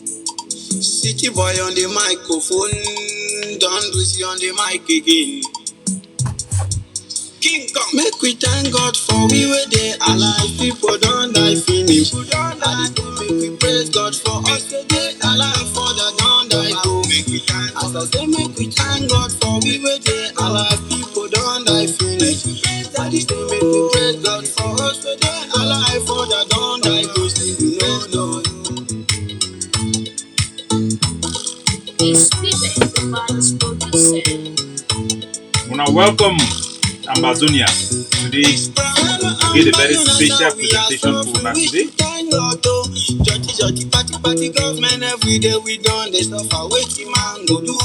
City boy on the microphone, don't lose on the mic again. King Kong. Make we thank God for we were there alive. People don't die finish. People don't die. Make we praise God for us today alive. For the don't die go. Make we thank God. As I say, make we thank God for we were there alive. People don't die finish. That is to make we praise God for us today alive. For the don't die go. No. Wanna welcome Ambazonia today. We get a very special presentation for us today. Party government every day we done the stuff I waiting man go do.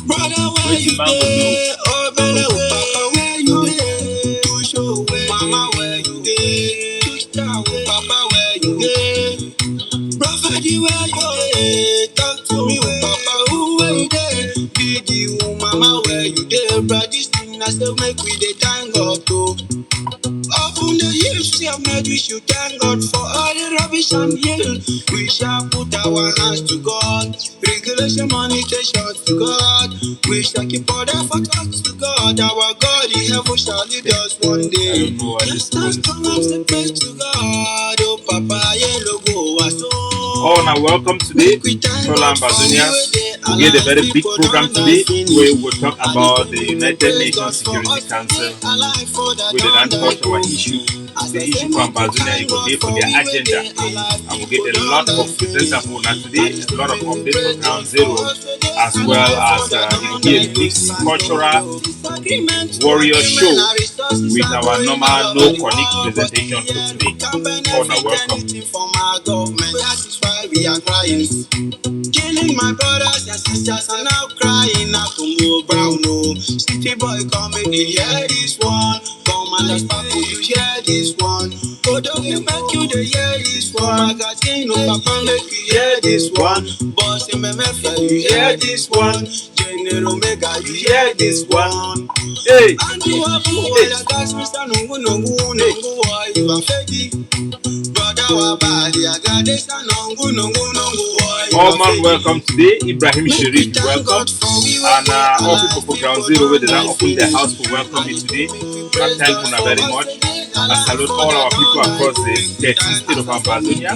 Brother where you dey? Oh brother, papa where you dey? Push away, mama where you dey? Push down, papa where you dey? Prophet where you dey? Talk to me, papa who where you dey? Big you, mama where you dey? Brother, this thing I say make we dey thank God too. Often the years we have made, we should thank God for all the rubbish and ill. We shall put our hands to God. Regulation, monetization to God. We shall keep all the facts to God. Our God in heaven shall lead us one day. Let's come and say praise to God. Oh, Papa, yellow go so. Oh, now welcome today to Ambazonia. We get a very big program today where we'll talk about the United Nations Security Council. We didn't touch our issue. The issue for Ambazonia is today for their agenda. And we'll get a lot of presenters for us today, a lot of updates for Ground Zero, as well as it will be a mixed cultural warrior show with our normal no connect presentation for today. Oh, now welcome. We are crying, killing my brothers and sisters are now crying out to move brown. No, city boy, come and hear this one. Come and let's pack you hear this one. Oh, don't you make you the hear this one. Magazine, no papa make you hear this one. Boss MMF, you hear this one. General Omega, you hear this one. Hey, and you have to hold a gas, Mr. Nungu, you are fake. all man, welcome today. Ibrahim Sharif, welcome. And all people for Ground Zero, where they are open their house to welcome you today. I thank you very much. I salute all our people across the 13th state of Ambazonia.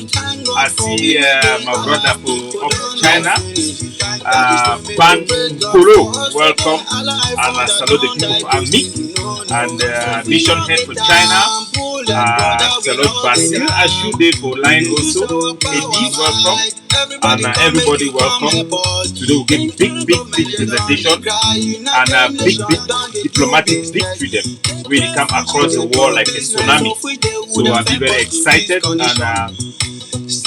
I see my brother from China, Pan Kuro, welcome. And I salute the people from Amik and Mission Head for China. Salute Basil Ashude for line also. Eddie, welcome. And everybody welcome. Today we'll give big presentation and a big diplomatic victory them. Really come across the world like a tsunami. So I'll be very excited and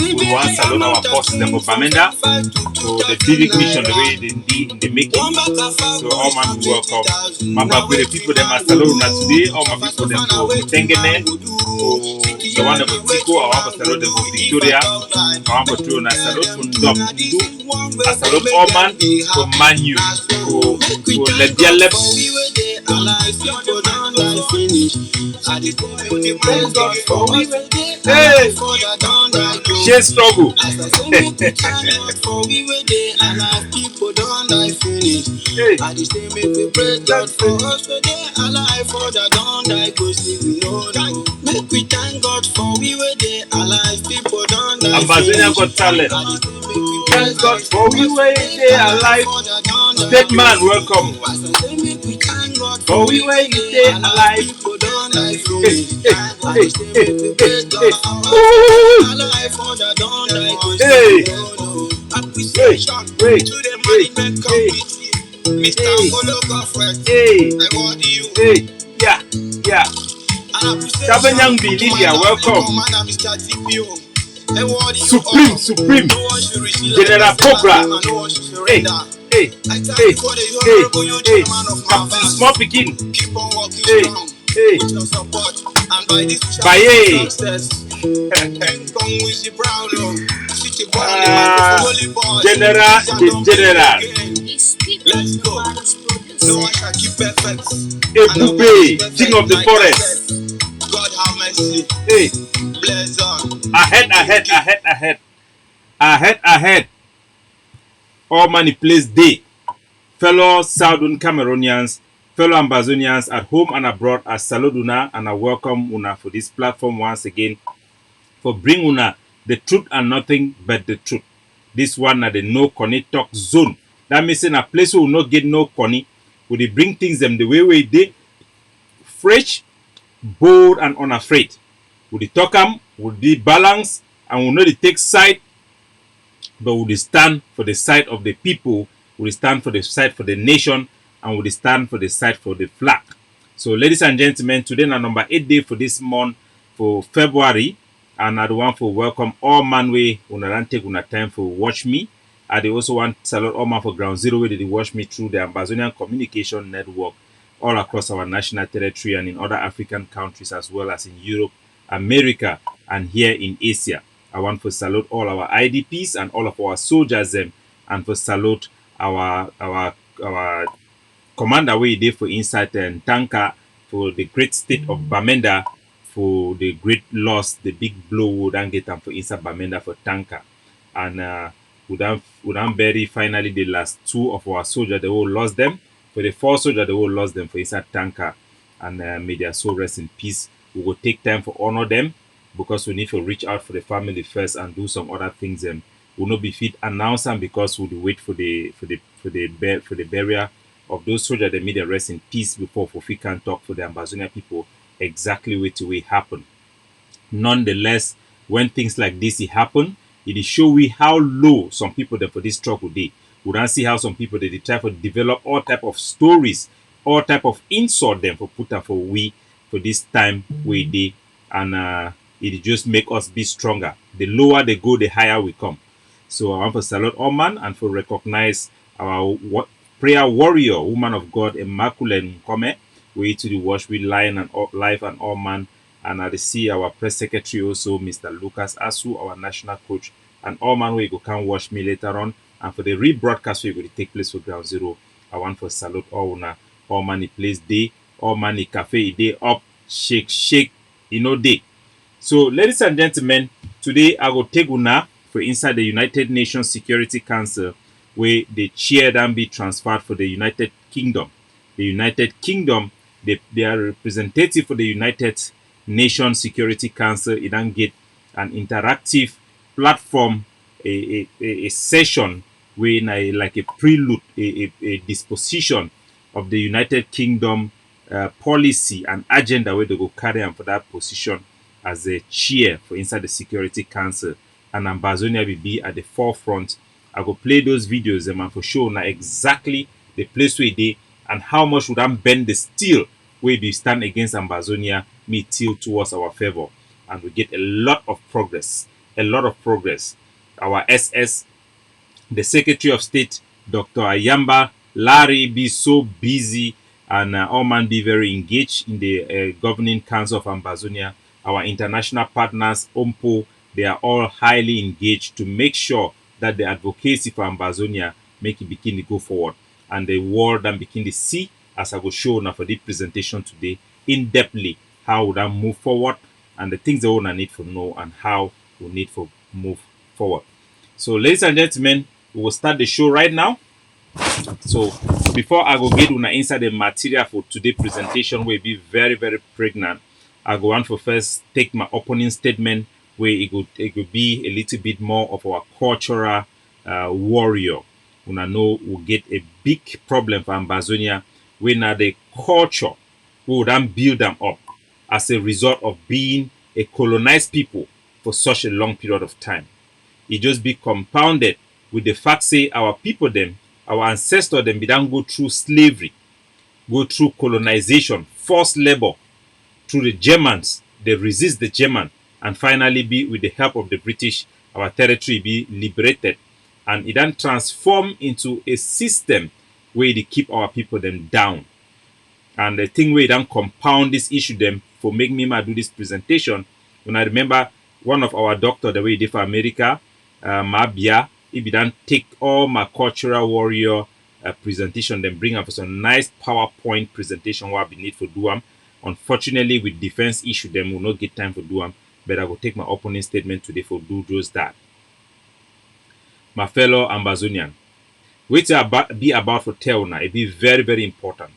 we want to salute our forces in Bamenda for the big mission the way they did in the making. So all man welcome. My the people them are saluting today. All my people them for Tengene, for the one of Tico, I want to salute them for Victoria. I want to throw a salute from Dom. I salute all man from Manu, for Lebialep. Hey, she struggle. Hey. Make we thank God for we were there alive. People don't die. Ambazonia got talent. Thank God for we were there alive. State man, welcome. For we were there alive. Yeah. Tabanyang Lydia, welcome. Supreme, General Cobra. Hey. Captain Small Pekin. Hey. Baye. General. Ebube, King of the Forest. God have mercy. Hey. Bless on. Ahead. Ahead, all money place day. Fellow Southern Cameroonians, fellow Ambazonians at home and abroad, I salute una and I welcome una for this platform once again for bring una the truth and nothing but the truth. This one na the no corny talk zone. That means in a place where we not get no corny, we dey bring things them the way we dey, fresh, bold and unafraid. We dey talk am, we dey balance and we no dey take side, but we stand for the side of the people, we stand for the side for the nation, and we stand for the side for the flag. So, ladies and gentlemen, today na number 8 day for this month for February, and I want to welcome all man way una don take una time for watch me. I dey also want to salute all man for Ground Zero where they watch me through the Ambazonian Communication Network all across our national territory and in other African countries as well as in Europe, America, and here in Asia. I want to salute all our IDPs and all of our soldiers and to salute our commander we did for inside and Tanka for the great state of Bamenda for the great loss, the big blow we don't get them for inside Bamenda for Tanka. And we don't bury finally the last two of our soldiers, they all lost them. For the four soldiers, they all lost them for inside Tanka. And may their soul rest in peace. We will take time for honor them because we need to reach out for the family first and do some other things. And will not be fit announce them because we'll wait for the burial of those soldiers. They made a rest in peace before we can talk for the Ambazonia people exactly what will happen. Nonetheless, when things like this happen, it is show we how low some people that for this struggle day. We don't see how some people they try to develop all type of stories, all type of insult them for put up for we for this time we did, and it just make us be stronger. The lower they go, the higher we come. So I want to salute all man and for recognize our prayer warrior, woman of God, Immaculate Nkome. We to the wash with lion and all, life and all man. And I see our press secretary also, Mr. Lucas Asu, our national coach, and all man we go can watch me later on. And for the rebroadcast we will take place for Ground Zero, I want to salute all man place day, all man cafe day up, shake, day. So, ladies and gentlemen, today I will take una for inside the United Nations Security Council, where the chair then be transferred for the United Kingdom. The United Kingdom, they are representative for the United Nations Security Council. It then get an interactive platform, a session where like a prelude, a disposition of the United Kingdom policy and agenda where they go carry on for that position as a chair for inside the Security Council, and Ambazonia will be at the forefront. I will play those videos and for sure now exactly the place where they and how much would that bend the steel where we stand against Ambazonia me tilt towards our favor, and we get a lot of progress. Our SS, the Secretary of State, Dr. Ayamba Larry, be so busy and all man be very engaged in the governing council of Ambazonia. Our international partners, OMPO, they are all highly engaged to make sure that the advocacy for Ambazonia make it begin to go forward. And the world then begin to see, as I will show now for this presentation today, in depthly how we then move forward and the things that we need to know and how we need to move forward. So, ladies and gentlemen, we will start the show right now. So, before I go get una inside the material for today's presentation, will be very, very pregnant. I go want to first take my opening statement where it could be a little bit more of our cultural warrior. Una know we get a big problem for Ambazonia when the culture we would then build them up as a result of being a colonized people for such a long period of time. It just be compounded with the fact say our people them, our ancestors them, don't go through slavery, go through colonization, forced labor, through the Germans, they resist the German, and finally be with the help of the British, our territory be liberated, and it then transform into a system where they keep our people them down. And the thing where then compound this issue them for make me do this presentation. When I remember one of our doctor the way he did for America, Mabia, he then take all my cultural warrior presentation, then bring up some nice PowerPoint presentation what we need for do them. Unfortunately, with defense issue, them will not get time for do them. But I will take my opening statement today for do just that. my fellow Ambazonian. Wait be about for tell now. It be very, very important.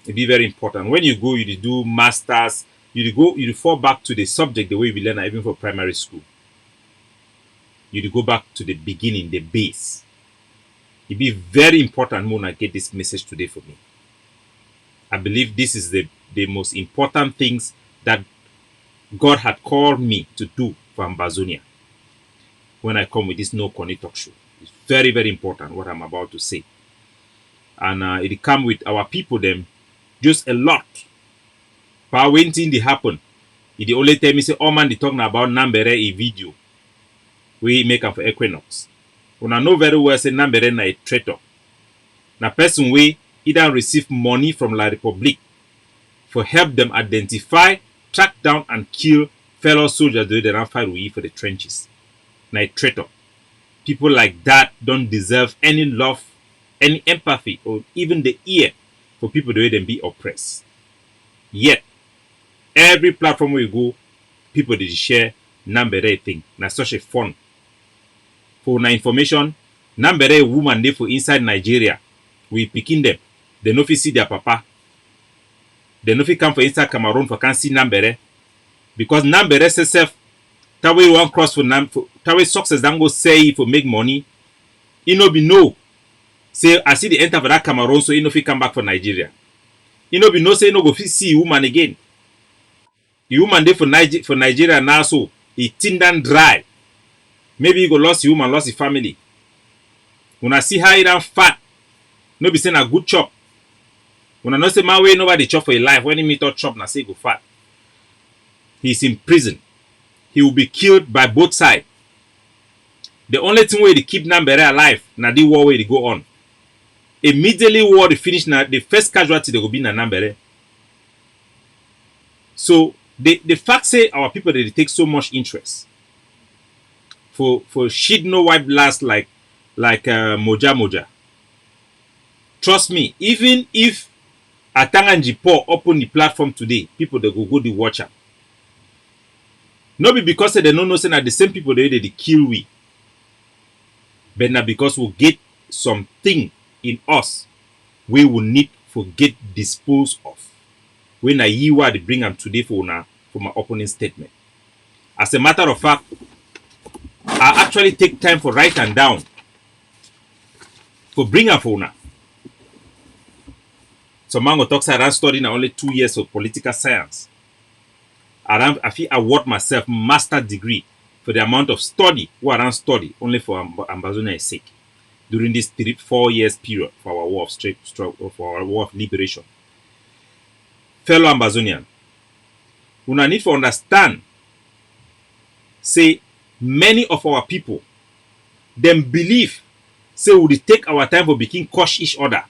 It be very important. When you go, you do masters, you fall back to the subject the way we learn even for primary school. You go back to the beginning, the base. It be very important when I get this message today for me. I believe this is the most important things that God had called me to do for Ambazonia when I come with this No Conny talk show. It's very, very important what I'm about to say. And it come with our people them just a lot. But when things they happen, it only tell me say, oh man, they talking about Nambere a video. We make up for Equinox. When I know very well say Nambere na a traitor. Na person we either receive money from La Republique for help them identify, track down and kill fellow soldiers they don't fight with for the trenches. Na a traitor. People like that don't deserve any love, any empathy, or even the ear for people the way them be oppressed. Yet, every platform we go, people they share Nambere thing. Na such a fun. For na information, Nambere woman they for inside Nigeria. We picking them. They no fit see their papa. They no fit come for inside Cameroon for can see Nambere. Because Nambere self, that way one cross for that way success don't go say for make money. He no be no. Say I see the enter for that Cameroon, so he no fit come back for Nigeria. He no be no say no go fit see woman again. The woman there for Nigeria now, so he thin and dry. Maybe he go lost the woman, lost the family. When I see how he done fat, no be saying a good chop. When I know say my way nobody chop for a life. When he meet or chop, na say go fat. He's in prison. He will be killed by both sides. The only thing where they keep Nambere alive, na the war where they go on. Immediately war they finish, na the first casualty they go be na Nambere. So the fact say our people they take so much interest for shit no white blast like Moja. Trust me, even if Atanganji Paul open the platform today, people they go the watch am. Not be because they don't know say na the same people they kill we. But now because we get something in us we will need to get disposed of. When I hear what they bring them today for my opening statement. As a matter of fact, I actually take time for write them down. For bring them for now. So Mango talks around studying only 2 years of political science. I feel award myself master degree for the amount of study around study only for Ambazonia's sake during this 4 years period for our war of struggle, for our war of liberation. Fellow Ambazonian, we need to understand, say many of our people, them believe, say we take our time for begin crush each other.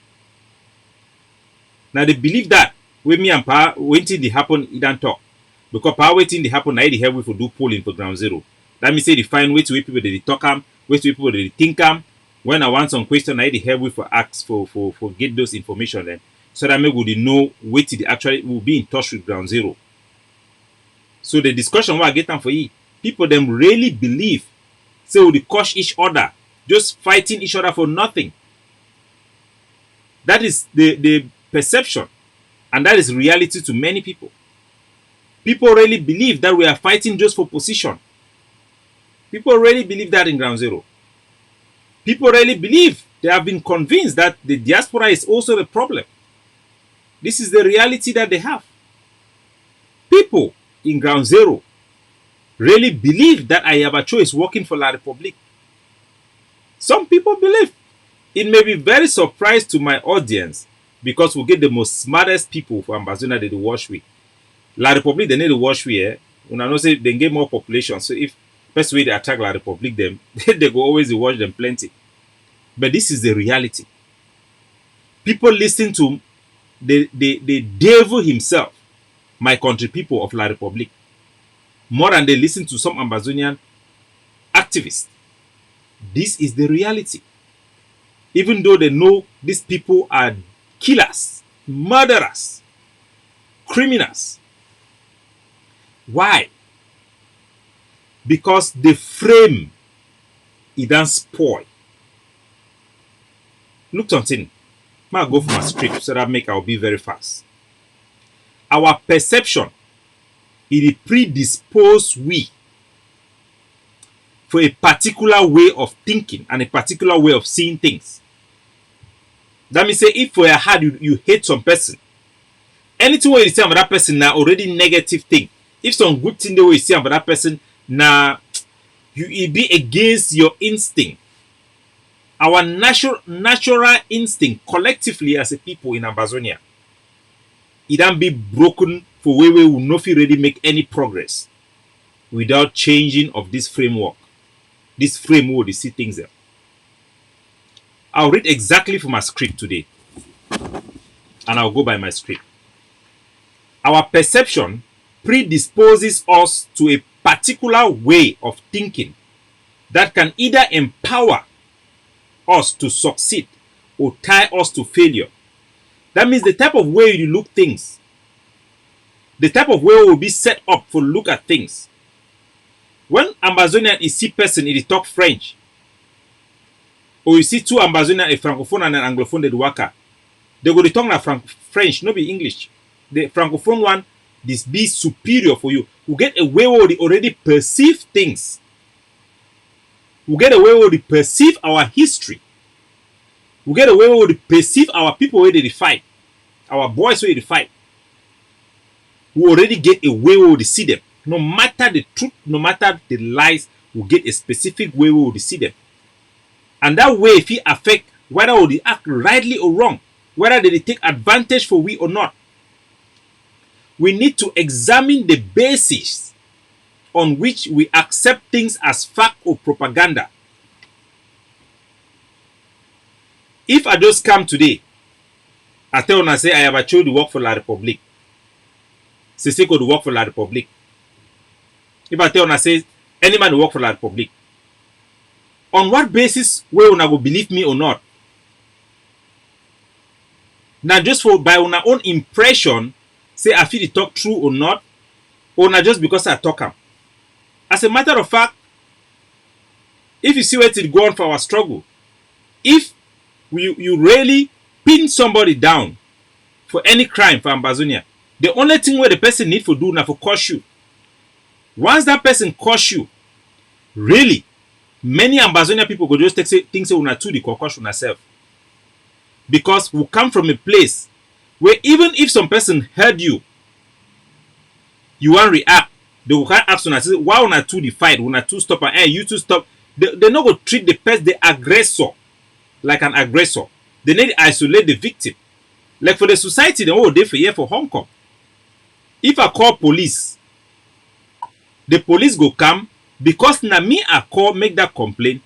Now they believe that when me and Pa waiting to happen, it don't talk. Because Pa waiting to happen, I help we for do polling for ground zero. That means say they find way to way people they talk am, way to people they think am. When I want some question, I help we for ask for get those information then. So that maybe we know where to actually will be in touch with ground zero. So the discussion what I get them for you, people them really believe, so they crush each other, just fighting each other for nothing. That is the perception, and that is reality to many people. People really believe that we are fighting just for position. People really believe that in ground zero. People really believe, they have been convinced that the diaspora is also the problem. This is the reality that they have. People in ground zero really believe that Ayabacho is working for La Republique. Some people believe. It may be very surprised to my audience because we get the most smartest people for Ambazonia that they wash with. La Republique, they need to wash with. When I know say they get more population. So if first way they attack La Republique, them they go always wash them plenty. But this is the reality. People listen to the devil himself, my country people of La Republique, more than they listen to some Ambazonian activists. This is the reality. Even though they know these people are killers, murderers, criminals. Why? Because they frame it don't spoil. Look something. I'll go for my script so that I'll be very fast. Our perception, it predispose we for a particular way of thinking and a particular way of seeing things. That means say if for your heart you hate some person, anything where you see about that person now already negative thing. If some good thing the way you see about that person now, it be against your instinct. Our natural instinct collectively as a people in Ambazonia, it don't be broken for where we will not really make any progress without changing of this framework. This framework, you see things there. I'll read exactly from my script today. And I'll go by my script. Our perception predisposes us to a particular way of thinking that can either empower us to succeed or tie us to failure. That means the type of way you look things, the type of way will be set up for look at things. When Ambazonian is see person, it talk French, or you see two Ambazonian, a Francophone and an Anglophone, they work, they go to talk na French, not be English. The Francophone one, this be superior for you. You get a way where they already perceive things. We get a way where we perceive our history. We get a way where we perceive our people where they fight. Our boys where they fight. We already get a way where we see them. No matter the truth, no matter the lies, we get a specific way where we see them. And that way, if it affect whether they act rightly or wrong, whether they take advantage for we or not, we need to examine the basis on which we accept things as fact or propaganda. If I just come today, I tell you, I say I have a child to work for La Republique. C'est go to work for La Republique. If I tell you, I say any man to work for La Republique. On what basis will you go believe me or not? Now just for by our own impression, say I feel the talk true or not, or not just because I talk them. As a matter of fact, if you see where it go on for our struggle, if you really pin somebody down for any crime for Ambazonia, the only thing where the person need to do now for curse you. Once that person curse you, really, many Ambazonia people go just take things una to the concussion herself. Because we come from a place where even if some person heard you, you won't react. They will ask una say, why una to the fight? Una to stop and hey, you to stop. They not go treat the person, the aggressor, like an aggressor. They need to isolate the victim. Like for the society, they all day for here for Hong Kong. If I call police, the police go come because na me I call make that complaint.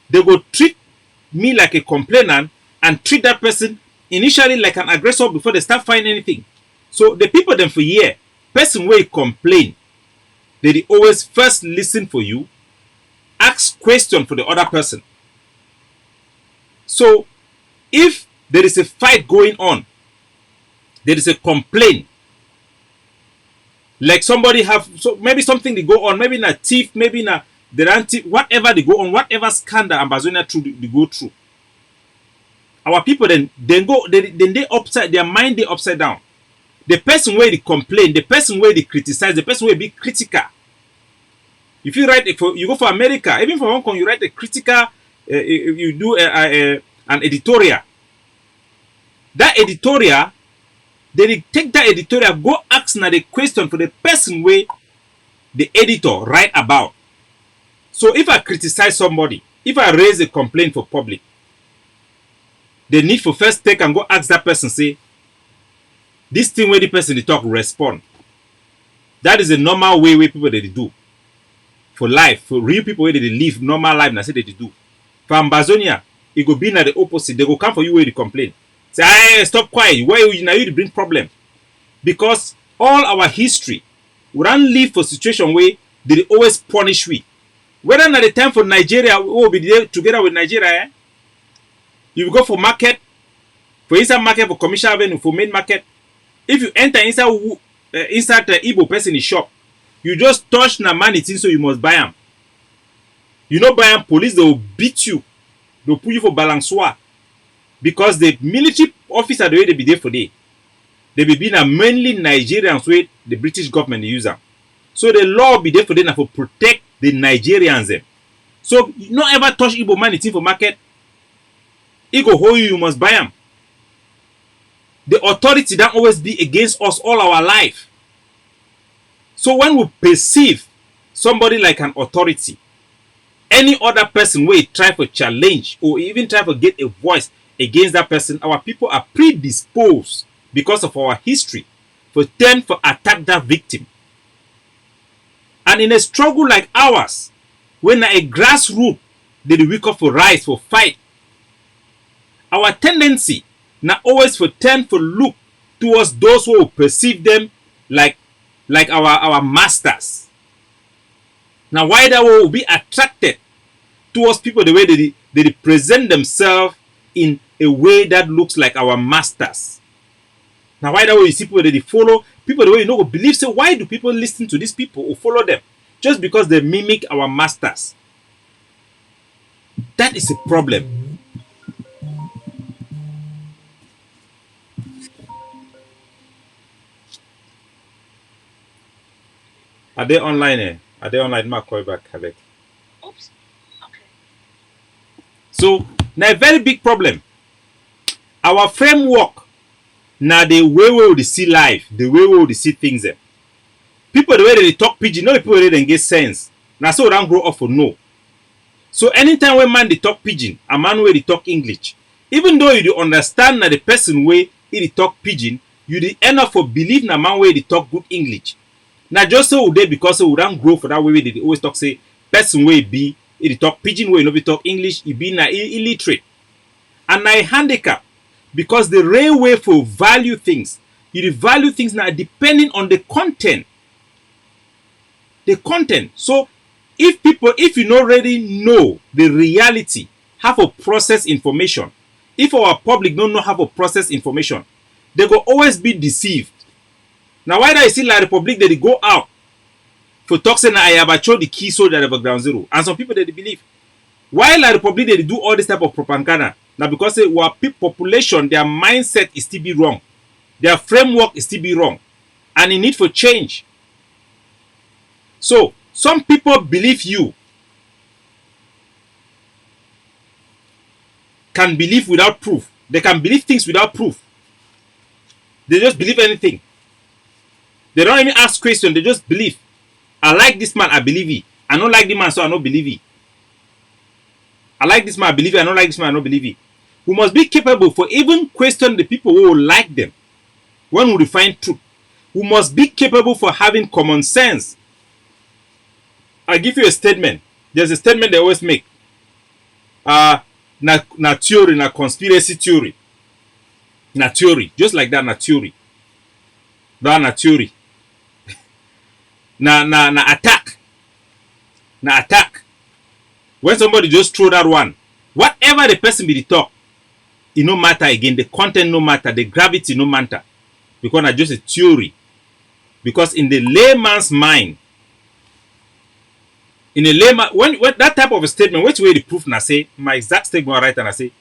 They go treat me like a complainant and treat that person initially like an aggressor before they start finding anything. So the people then for here, person where you complain, they always first listen for you, ask question for the other person. So if there is a fight going on, there is a complaint, like somebody have, so maybe something they go on, maybe in a thief, maybe in a whatever they go on, whatever scandal Ambazonia they go through. Our people then go they upside their mind, they upside down. The person where they complain, the person where they criticize, the person where they be critical. If you write you go for America, even for Hong Kong, you write a critical, you do an editorial. That editorial, they take that editorial, go ask now the question for the person where the editor write about. So if I criticize somebody, if I raise a complaint for public, they need for first take and go ask that person, say, this thing where the person they talk respond. That is a normal way people they do. For life, for real people where they live normal life, and I say they do. For Ambazonia, it go be na the opposite. They go come for you where they complain. Say, hey, stop quiet. Why you now you bring problem? Because all our history, we don't live for situation where they always punish we. Whether at the time for Nigeria, we will be there together with Nigeria. Eh? You go for market, for inside market, for commercial avenue, for main market. If you enter inside the Igbo person in shop, you just touch the money thing, so you must buy them. You know, by police, they will beat you. They'll put you for balançoire. Because the military officer, the way they be there for day, they be being mainly Nigerians where the British government use them. So the law be there for them to protect the Nigerians. Them. So you not ever touch Igbo man for market. Igbo hold you, you must buy them. The authority don't always be against us all our life. So when we perceive somebody like an authority, any other person will try to challenge or even try to get a voice against that person, our people are predisposed because of our history for tend to attack that victim. And in a struggle like ours, when a grassroots they the weak for rise for fight, our tendency now always for tend to look towards those who perceive them like our masters. Now why that will be attracted towards people the way they present themselves in a way that looks like our masters. Now why that way you see people that they follow people the way you know believe. So why do people listen to these people or follow them? Just because they mimic our masters. That is a problem. Are they online? Are they online? Ma call back. Oops. Okay. So now a very big problem. Our framework now the way we would see life, the way we would see things. People the way they talk pidgin, not the people that they get sense. Now so don't grow up for no. So anytime when man they talk pidgin, a man where they talk English, even though you do understand that the person way he talk pidgin, you the end up for believe na man where they talk good English. Now just so they because we don't grow for that way they always talk say person way be he talk pidgin way no be talk English, he be na illiterate. And na a handicap because the real way for value things, you value things now depending on the content. The content. So if you already know the reality, how to process information, if our public don't know how to process information, they will always be deceived. Now why do I see like Republic that they go out for talking I have achieved the key soldier of ground zero, and some people that they believe. Why like Republic they do all this type of propaganda? Now because our population, their mindset is still be wrong, their framework is still be wrong, and it need for change. So some people believe you can believe without proof. They can believe things without proof. They just believe anything. They don't even ask questions. They just believe. I like this man, I believe he. I don't like this man, so I don't believe he. I like this man, I believe he. I don't like this man, I don't believe he. We must be capable for even question the people who will like them. When we find truth, we must be capable for having common sense. I'll give you a statement. There's a statement they always make. Na theory, na conspiracy theory. Na theory. Just like that, na theory. That na theory. na attack. Na attack. When somebody just throw that one, whatever the person be the talk, it no matter again. The content no matter. The gravity no matter. Because it's just a theory. Because in the layman's mind, in a layman, when that type of a statement, which way the proof na say, my exact statement right and I say,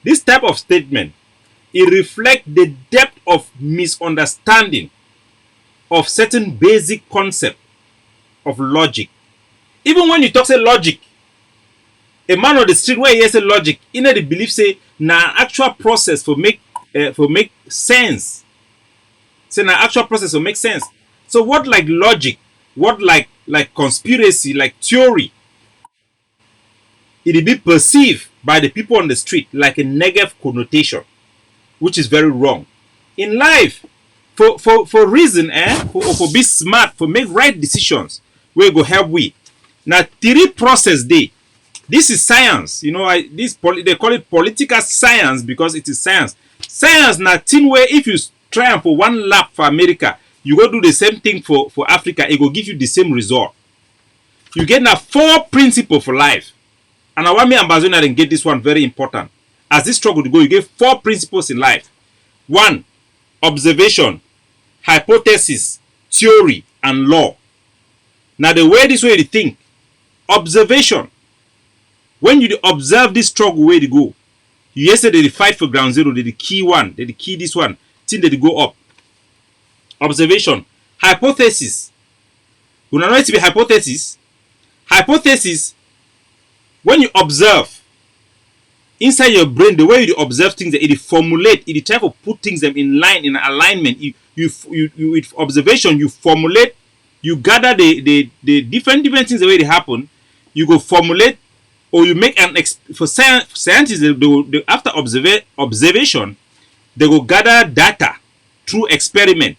this type of statement, it reflects the depth of misunderstanding of certain basic concept of logic. Even when you talk say logic, a man on the street where he say logic, in the belief say na actual process for make sense. Say na actual process for make sense. So what like logic, what like conspiracy, like theory, it be perceived by the people on the street like a negative connotation, which is very wrong. In life, for reason, for be smart, for make right decisions, we go help we. Now, theory process day. This is science. You know, they call it political science because it is science. Science na thing where if you try for one lap for America, you go do the same thing for Africa, it will give you the same result. You get now 4 principles for life. And I want me Ambazonia and get this one very important. As this struggle to go, you get 4 principles in life. 1, observation, hypothesis, theory, and law. Now the way this way you think, observation. When you observe this struggle where they go, you yesterday they fight for ground zero, they the key one, they the key this one, till they go up. Observation, hypothesis. You know it to be hypothesis. Hypothesis, when you observe inside your brain, the way you observe things, it formulate, it try to put things in line, in alignment. You with observation, you formulate, you gather the different things the way they happen. You go formulate, or you make an for scientists. They after observation, they go gather data through experiment,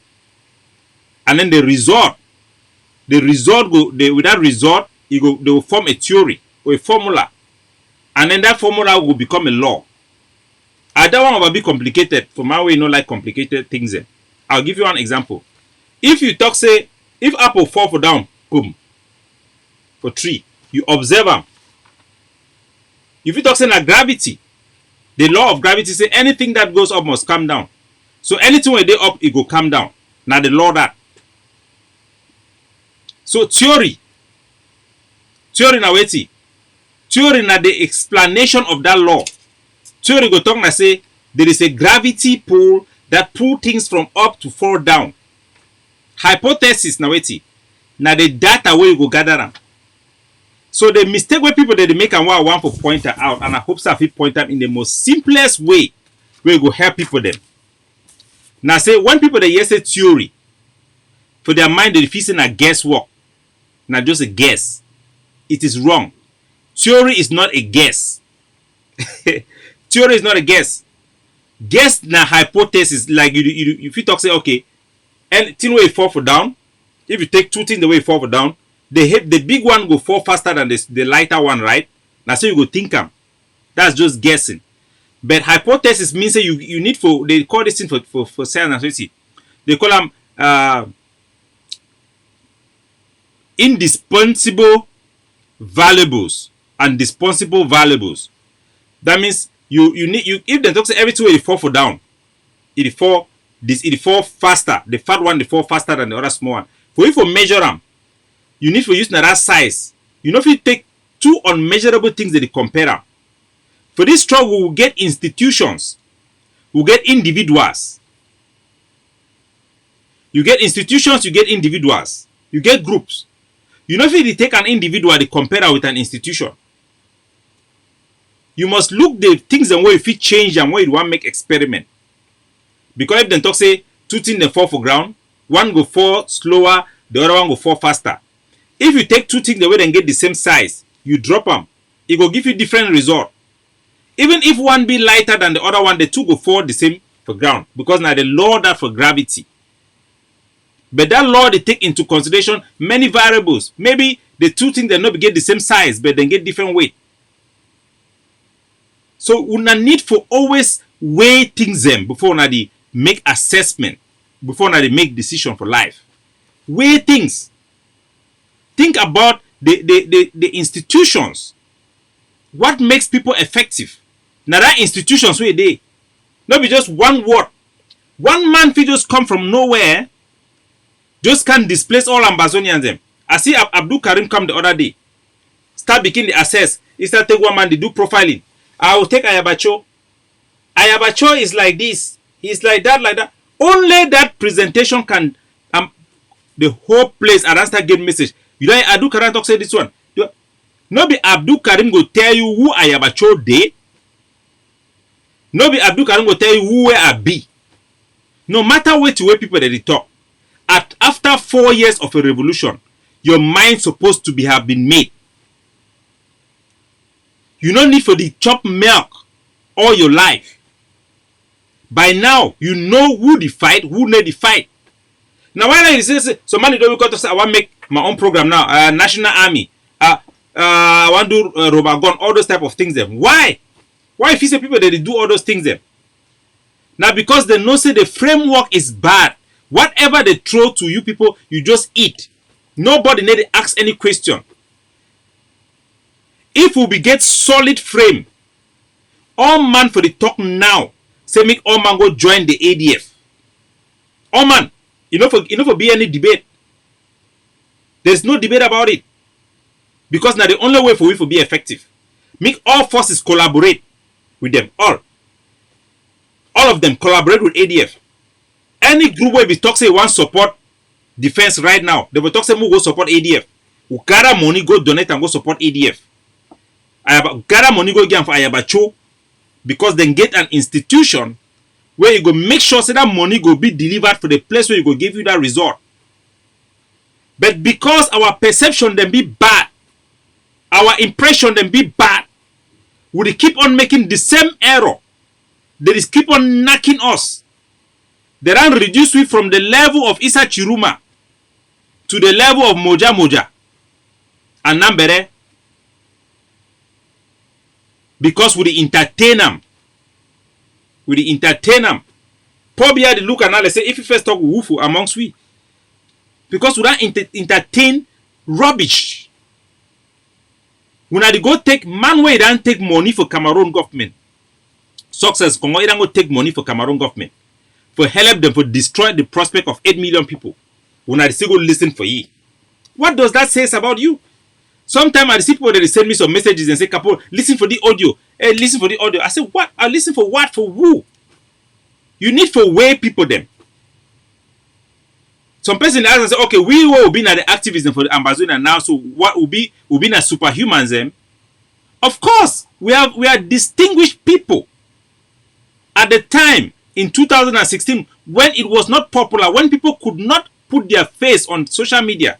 and then they result. The result go with that result, they will form a theory or a formula, and then that formula will become a law. I don't want to be complicated. For my way, you know, like complicated things. I'll give you one example. If you talk, say, if apple fall for down, boom, for tree, you observe them. If you talk, say, like gravity, the law of gravity say anything that goes up must come down. So anything when they up, it go come down. Now the law that. So theory now wait. Theory now the explanation of that law. Theory go talk and say there is a gravity pull that pull things from up to fall down. Hypothesis now wait. Now the data where you go gather them. So the mistake where people they make and what I want to point out, and I hope so if point out in the most simplest way where you go help people them. Now say when people they say theory, for their mind they feel a guesswork. Now just a guess. It is wrong. Theory is not a guess. Theory is not a guess. Guess na hypothesis. Like if you talk say okay, anything where it fall for down. If you take two things the way it fall for down, the big one go fall faster than the lighter one, right? Now so you go think them. That's just guessing. But hypothesis means that you need for, they call this thing for science and society. They call them indispensable valuables and dispensable valuables. That means you if they talk say everything where it fall for down, it fall faster. The fat one they fall faster than the other small one. For you to measure them, you need to use another size. You know if you take two unmeasurable things that they compare them. For this struggle, we'll get institutions, we'll get individuals. You get institutions, you get individuals, you get groups. You know if you take an individual, they compare it with an institution. You must look the things and where if it change and where you want to make experiment. Because if they talk say two things they fall for ground, one go fall slower, the other one go fall faster. If you take two things the way they get the same size, you drop them, it will give you different result. Even if one be lighter than the other one, the two go fall the same for ground. Because now the law that for gravity. But that law they take into consideration many variables. Maybe the two things they not get the same size, but they get different weight. So we need for always weigh things them before they make assessment, before they make decision for life. Weigh things. Think about the institutions. What makes people effective? Now that institutions where they not be just one word. One man fit just come from nowhere, just can't displace all Ambazonians them. I see Abdul Karim come the other day. Start beginning the assess. He start take one man, they do profiling. I will take Ayabacho. Ayabacho is like this. He's like that, like that. Only that presentation can the whole place and start getting message. You know Abdul Karim talk say this one. No be Abdul Karim go tell you who Ayabacho dey. No be Abdul Karim go tell you who where I be. No matter what way people that they talk. After 4 years of a revolution, your mind supposed to have been made. You don't need for the chop milk all your life. By now, you know who the fight, who need the fight. Now, why not you say somebody don't go to say I want to make my own program now, National Army, I want to do rubber gun, all those type of things. Then why? Why if you say people that they do all those things then? Now because they know say the framework is bad. Whatever they throw to you people, you just eat. Nobody need to ask any question. If we get solid frame, all man for the talk now, say make all man go join the ADF. All man, you know for be any debate. There's no debate about it. Because now the only way for we to be effective. Make all forces collaborate with them. All of them collaborate with ADF. Any group where we talk say want support defense right now, they will talk say we go support ADF. We gather money, go donate and go support ADF. Gather money, go give for Ayabacho, because then get an institution where you go make sure say that money go be delivered for the place where you go give you that resort. But because our perception then be bad, our impression then be bad, we keep on making the same error. They just keep on knocking us. They don't reduce we from the level of Isa Chiruma to the level of Moja Moja and Nambere, because we entertain them. We entertain them. Probably the look and now say if you first talk wufu amongst we, because we don't entertain rubbish. When I go take man where don't take money for Cameroon government. Success Congo don't go take money for Cameroon government for help them for destroy the prospect of 8 million people. When I still go listen for ye. What does that say about you? Sometimes I see people that send me some messages and say, Capo, listen for the audio. Hey, listen for the audio. I say, what? I listen for what? For who? You need for way people them. Some person ask and say, okay, we will be at the activism for the Ambazonia now, so what will be na superhumans them? Of course, we are distinguished people. At the time in 2016, when it was not popular, when people could not put their face on social media,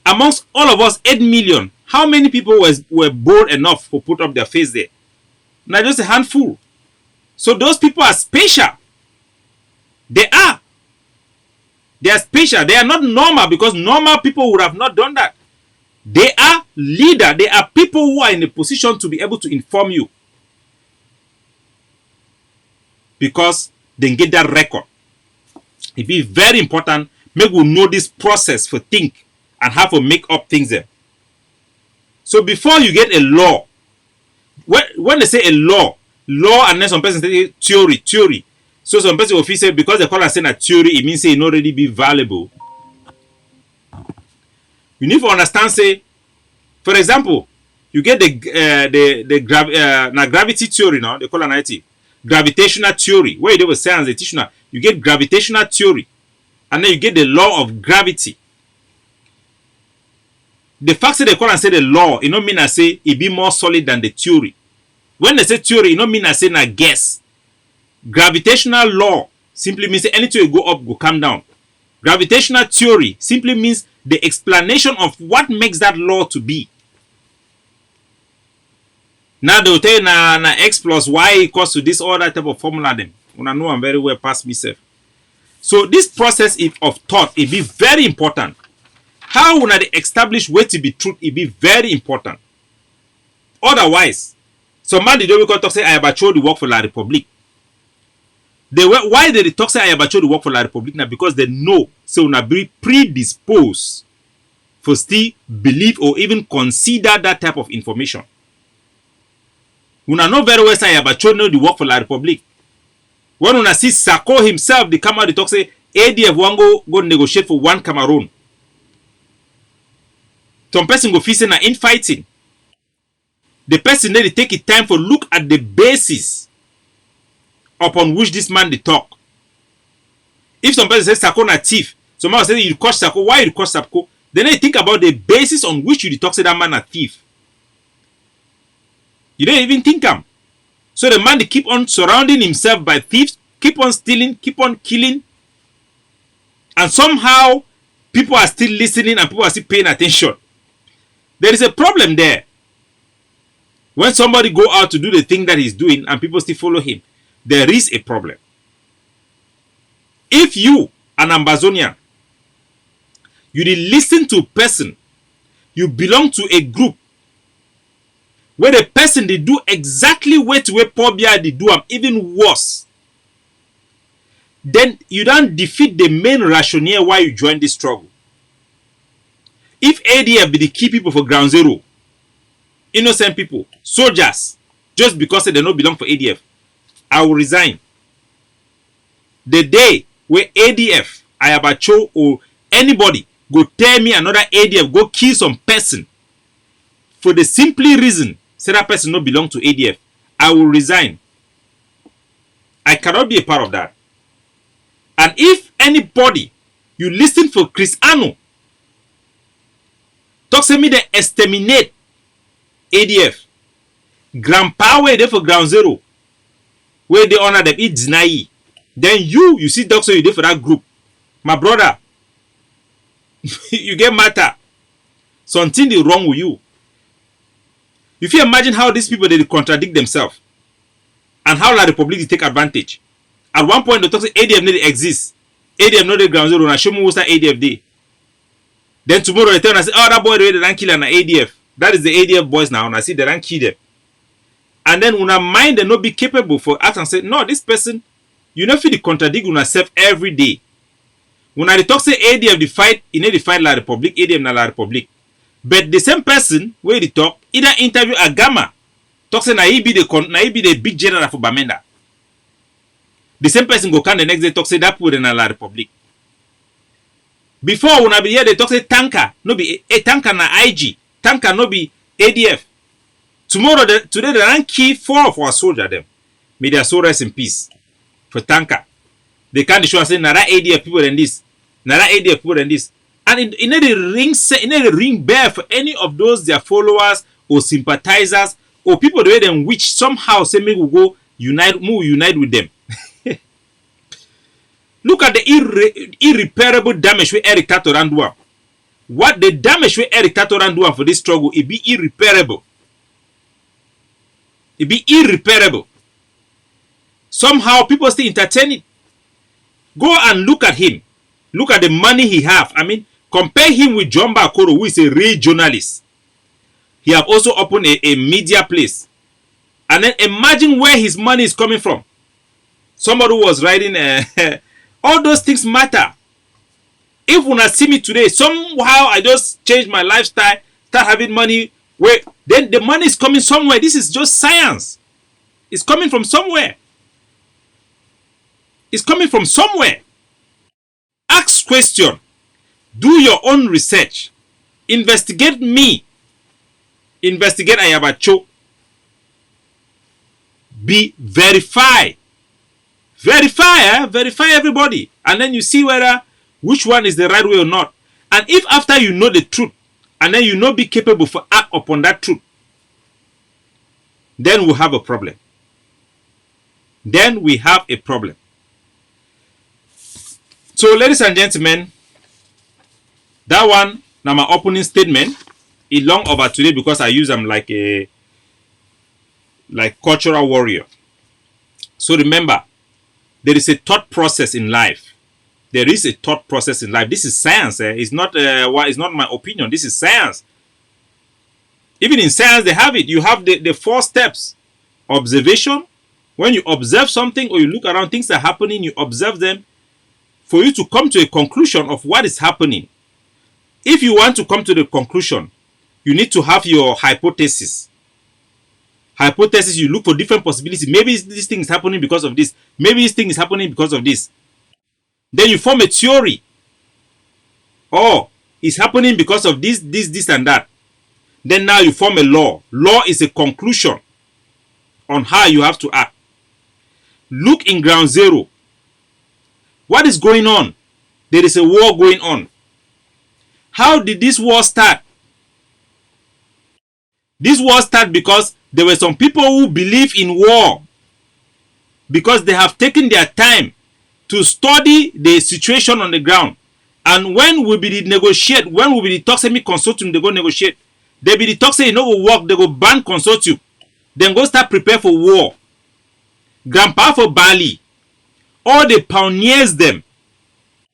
amongst all of us 8 million, how many people were bold enough to put up their face there? Not just a handful. So those people are special. They are special. They are not normal, because normal people would have not done that. They are leaders. They are people who are in a position to be able to inform you, because they get that record. It be very important. Make we know this process for think and how to make up things there. So before you get a law, when they say a law, and then some person say theory. So some person will say because they call it saying a theory, it means say it already be valuable. You need to understand, say, for example, you get the gravity theory now, they call it gravitational theory. Where you do with science, the teacher, you get gravitational theory, and then you get the law of gravity. The fact that they call and say the law, it don't mean I say it be more solid than the theory. When they say theory, it don't mean I say na guess. Gravitational law simply means anything you go up, go come down. Gravitational theory simply means the explanation of what makes that law to be. Now they will tell you na x plus y equals to this other type of formula them. When I know I'm very well past myself. So this process of thought, it be very important. How when they establish where to be truth, it be very important. Otherwise, somebody don't talk say I have the work for La Republic. Why they talk say I have the work for La Republic now? Because they know so una be predisposed for still believe or even consider that type of information. Una know very well say I have know the work for La Republic. When una see Sako himself, they come out they talk say ADF want go negotiate for one Cameroon. Some person go feel say na infighting. The person then they take it time for look at the basis upon which this man they talk. If some person says Sako na thief, somebody say you catch Sako, why you catch Sako? Then they think about the basis on which you talk say that man a thief. You don't even think him. So the man they keep on surrounding himself by thieves, keep on stealing, keep on killing, and somehow people are still listening and people are still paying attention. There is a problem there. When somebody go out to do the thing that he's doing and people still follow him, there is a problem. If you, an Ambazonian, you did listen to a person, you belong to a group where the person they do exactly what Pobia they do, even worse, then you don't defeat the main rationale why you join this struggle. If ADF be the key people for ground zero, innocent people, soldiers, just because they don't belong for ADF, I will resign. The day where ADF, Ayabacho, or anybody go tell me another ADF go kill some person for the simply reason say that person no belong to ADF, I will resign. I cannot be a part of that. And if anybody, you listen for Chris Anu, talk to me they exterminate ADF. Grandpa where they for ground zero, where they honor them, it deny. Then you see doctor you there for that group. My brother, you get matter. Something is wrong with you. If you imagine how these people they contradict themselves and how La Republic take advantage. At one point they talk say ADF no exist. ADF no the ground zero and show me what's that ADF day. Then tomorrow they tell us say, oh, that boy they don't kill an ADF. That is the ADF boys now, and I see they don't kill them. And then una mind they not be capable for act and say, no, this person, you know feel the contradict una self every day. When I talk say ADF the fight, you know the fight La Republic, ADF na La Republic. But the same person where they talk, either interview a Gamma, talk say na he be the big general for Bamenda. The same person go come the next day talk say that put in La Republic. Before when I be here they talk say tanker, no be a tanker na IG, tanker no be ADF. Today they don't kill 4 of our soldiers them. May their soul rest in peace. For tanker. They can't show us say na that ADF people than this. Na that ADF people than this. And in the ring bear for any of those their followers or sympathizers or people the way them which somehow say me will go unite with them. Look at the irreparable damage where Eric Tatoran do. What the damage where Eric Tatoran do for this struggle, it be irreparable. It be irreparable. Somehow people still entertain it. Go and look at him. Look at the money he have. I mean, compare him with John Bakoro, who is a real journalist. He have also opened a media place. And then imagine where his money is coming from. Somebody who was writing, all those things matter. If when I see me today, somehow I just change my lifestyle, start having money, then the money is coming somewhere. This is just science. It's coming from somewhere. It's coming from somewhere. Ask question. Do your own research. Investigate me. Investigate Ayabacho. Be verify. Verify everybody. And then you see whether which one is the right way or not. And if after you know the truth, and then you not be capable for act upon that truth, then we'll have a problem. Then we have a problem. So, ladies and gentlemen, that one, now my opening statement, is long over today because I use them like cultural warrior. So remember, there is a thought process in life. There is a thought process in life. This is science. It's not my opinion. This is science. Even in science, they have it. You have the 4 steps. Observation. When you observe something or you look around, things are happening, you observe them. For you to come to a conclusion of what is happening. If you want to come to the conclusion, you need to have your hypothesis. Hypothesis, you look for different possibilities. Maybe this thing is happening because of this. Maybe this thing is happening because of this. Then you form a theory. Oh, it's happening because of this, and that. Then now you form a law. Law is a conclusion on how you have to act. Look in ground zero. What is going on? There is a war going on. How did this war start? This war started because there were some people who believe in war. Because they have taken their time to study the situation on the ground. And when we be negotiate, when we be the talk semi consortium, they go negotiate. They be the talk say, you know, go work, they go ban consortium. Then go start prepare for war. Grandpa for Bali. All the pioneers them.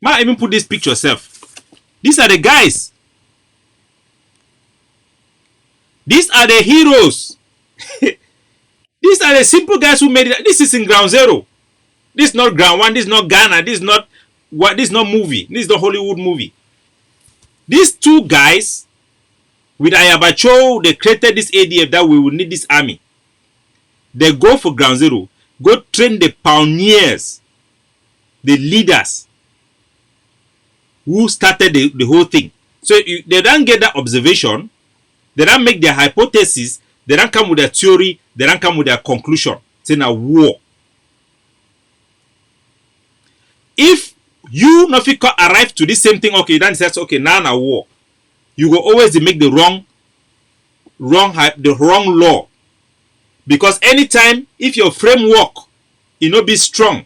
Might even put this picture yourself. These are the guys. These are the heroes. These are the simple guys who made it. This is in ground zero. This is not ground one. This is not Ghana. This is not what. This is not movie. This is the Hollywood movie. These 2 guys with Ayabacho, they created this ADF that we will need this army. They go for ground zero. Go train the pioneers. The leaders who started the whole thing. So they don't get that observation. They don't make their hypothesis. They don't come with their theory. They don't come with their conclusion. It's in a war. If you not arrive to this same thing, okay, then it says, okay, now a war. You will always make the wrong law. Because anytime, if your framework, be strong,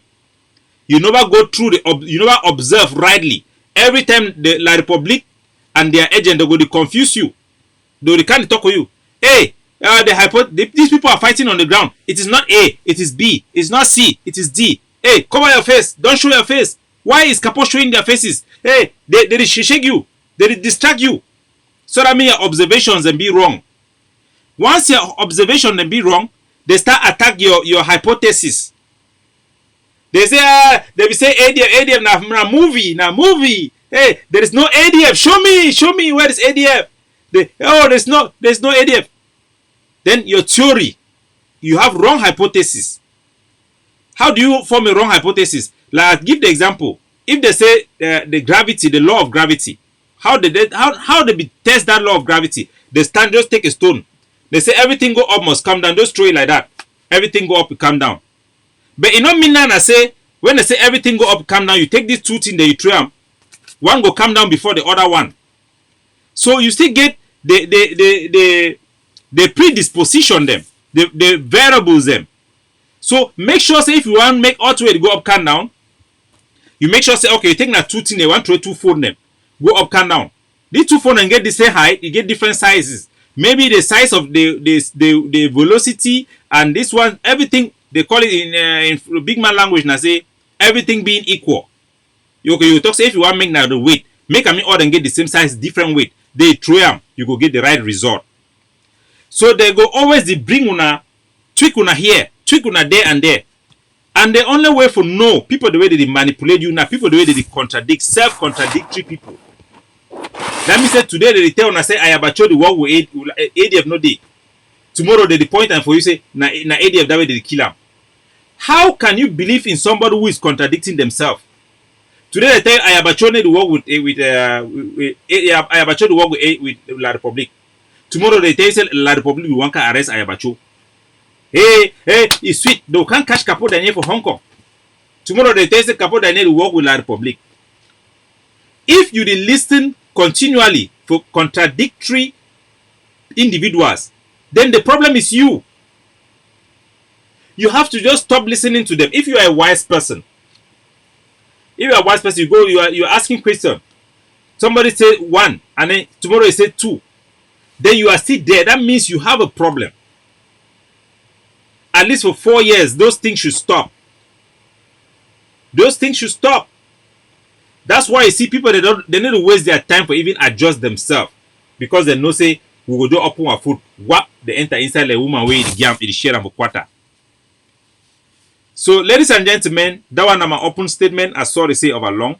you never go through you never observe rightly. Every time the La Republic and their agent, they go to confuse you. They can't talk to you. Hey, these people are fighting on the ground. It is not A, it is B. It's not C, it is D. Hey, cover your face. Don't show your face. Why is Capo showing their faces? Hey, they shake you. They distract you. So that means your observations and be wrong. Once your observation and be wrong, they start attack your hypothesis. They say, they will say ADF na movie. Hey, there is no ADF. Show me where is ADF. There's no ADF. Then your theory, you have wrong hypothesis. How do you form a wrong hypothesis? Like, give the example. If they say the law of gravity, how they test that law of gravity? They just take a stone. They say everything go up must come down. Just throw it like that. Everything go up, come down. But it don't mean that when they say everything go up, come down, you take these two things that you throw them. One go come down before the other one. So you still get the predisposition them, the variables them. So make sure say if you want to make all two way to go up, come down, you make sure say okay, you take that two things, they want to two phone them, go up, come down. These two phone and get the same height, you get different sizes. Maybe the size of the velocity and this one, everything they call it in big man language. Now say everything being equal. You talk say if you want to make now the weight, make them all and get the same size, different weight. They throw them, you go get the right result. So they go always they bring una tweak una here, tweak una there and there. And the only way for know people the way they manipulate you now, people the way they contradict, self-contradictory people. Let me say today they tell una say I have actually work with ADF no day. Tomorrow they point and for you say na ADF that way they kill them. How can you believe in somebody who is contradicting themselves? Today they tell I have actually work with La Republic. Tomorrow they tell you La Republic we want to arrest Ayabacho. Hey, it's sweet. They can't catch Capo Daniel for Hong Kong. Tomorrow they tell you Capo Daniel will work with La Republic. If you listen continually for contradictory individuals, then the problem is you. You have to just stop listening to them. If you are a wise person, you go, you are asking questions. Somebody say one, and then tomorrow you say two. Then you are still there. That means you have a problem. At least for 4 years, those things should stop. Those things should stop. That's why you see people they need to waste their time for even adjust themselves. Because they know say we will do open our food. What they enter inside the woman way the jam it share for quarter. So ladies and gentlemen, that one my open statement as sorry say over long.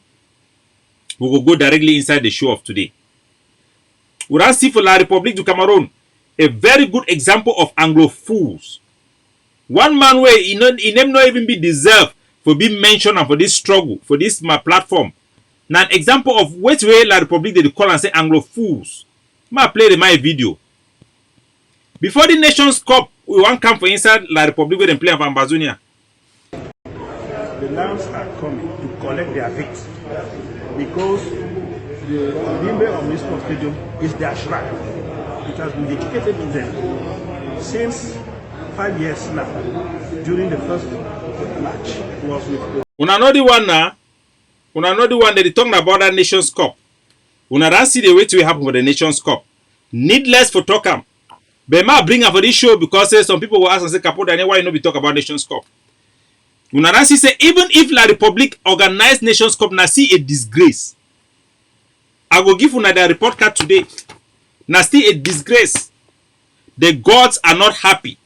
We will go directly inside the show of today. We will see for La République du Cameroon a very good example of Anglo fools. One man where he name not even be deserved for being mentioned and for this struggle, for this my platform. Now an example of which way La République they call and say Anglo fools. I play my video. Before the Nations Cup, we want come for inside La République where they play of Ambazonia. The Lions are coming to collect their victory because the member of this stadium is their shrine. It has been dedicated to them since 5 years now. During the first match was with Una know the one now. Una know the one that they talking about that Nations Cup. Una don't see the way to happen for the Nations Cup. Needless for talk. But ma bring up for this show because some people will ask and say, Capo Daniel, why you no be talk about Nations Cup? Una don't see say even if La Republic organized Nations Cup, na see a disgrace. I will give una the report card today. Na still a disgrace. The gods are not happy.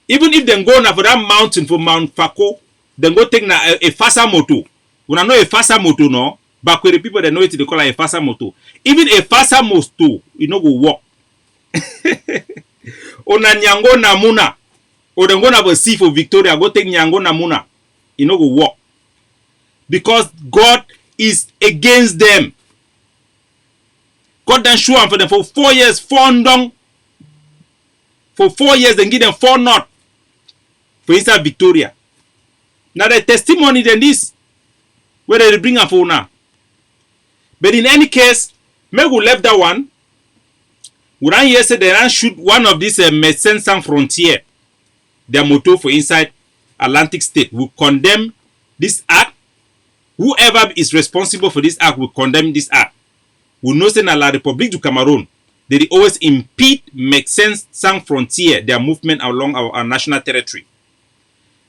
Even if they go now for that mountain for Mount Fako, they go take na a fasa moto. Una know a fasa moto no? Back with the people that know it, they call it a fasa moto. Even a fasa moto, you know go walk. Ona nyango na muna. Or they go na go see for Victoria, go take nyango na muna. You know go walk. Because God is against them. God done show for them for 4 years, 4 ndong. For 4 years, they give them 4 not for inside Victoria. Now the testimony than this, where they bring up for now. But in any case, me who left that one. We ran yesterday and shoot one of these Médecins Sans Frontières, their motto for inside Atlantic State. We condemn this act. Whoever is responsible for this act will condemn this act. We know that in La République du Cameroon, they always impede Médecins Sans Frontières, their movement along our national territory.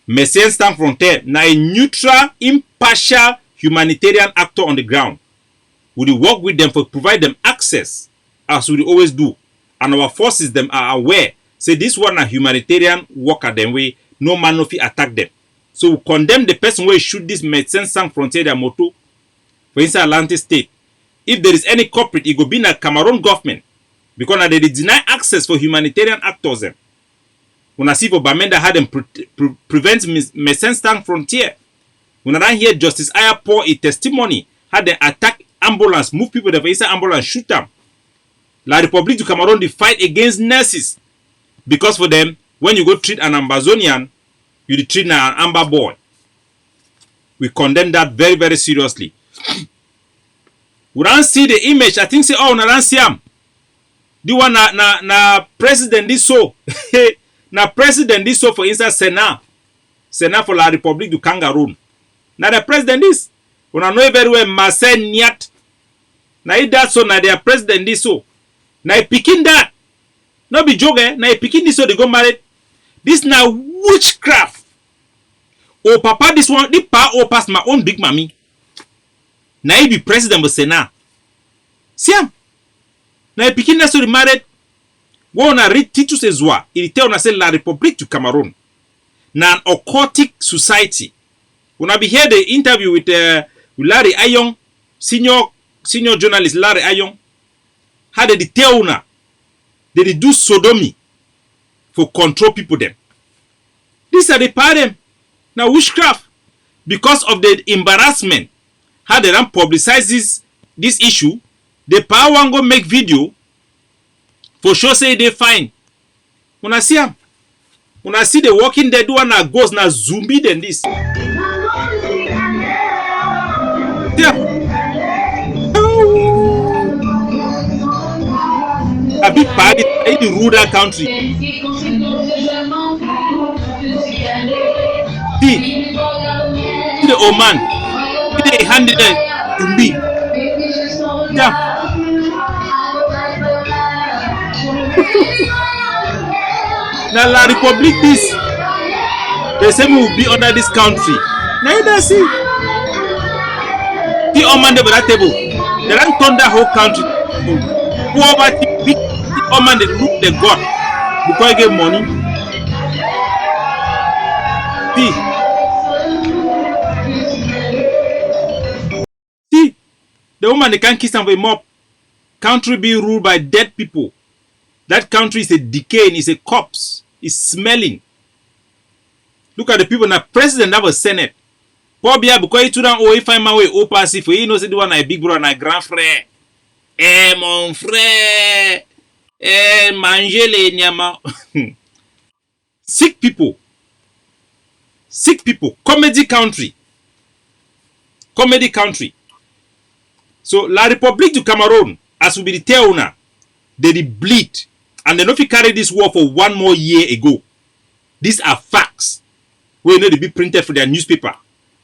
Médecins Sans Frontières now a neutral, impartial humanitarian actor on the ground. We will work with them to provide them access, as we always do. And our forces them are aware. Say this one a humanitarian worker them way, no man no fit attack them. So we condemn the person who shoot this Médecins Sans Frontières their motto for inside Atlantic State. If there is any culprit, it will be in the Cameroon government. Because now they deny access for humanitarian actors them. When I see for Bamenda had them prevent Médecins Sans Frontières. When I hear Justice Ayapo a testimony, had them attack ambulance, move people that inside ambulance, shoot them. La République du Cameroon, they fight against nurses. Because for them, when you go treat an Ambazonian, you treat an Amber boy. We condemn that very, very seriously. We don't see the image. I think say, oh, na don't see him. The one na president this so. Na president this so for inside Senat. Senat for La République du Cameroon. Now the president is. We know very well Marcel Niat. Now he that so na their president this so. Now he picking that. No be joke, eh? Now he picking this so they go married. This now witchcraft. Oh papa, this one, this pa oh pass my own big mommy. Now he be president of Senat. See him? Now he picking that so they married. When I read Titus Ezwa, il tell us say La République du Cameroon. Now an occultic society. When I be here the interview with Larry Ayong, senior journalist Larry Ayong, how they tell una they do sodomy for control people them. These are the part them. Now witchcraft. Because of the embarrassment, how they don't publicize this issue, the power one go make video for sure say they fine. When I see them, when I see the Walking Dead one na ghost na zombie than this. Yeah. A big party in the rural country. See the old man. They handed it to me. Yeah. Now La République this. They say we will be under this country. Now you don't see. The old man over that table. They don't turn that whole country. Poverty, the old man they look the God because he get money. See, the woman they can't kiss them with a mop. Country being ruled by dead people. That country is a decaying, it's a corpse, it's smelling. Look at the people now. President that was Senate. Poor Bia because he don't oh find my way oh pass for you know say the one a big brother and a grand frère. Eh mon frère, eh manger les nyama. Sick people. Sick people. Comedy country. Comedy country. So La République du Cameroon, as we be tell now, they bleed. And they don't carry this war for 1 more year ago. These are facts. We know they be printed for their newspaper.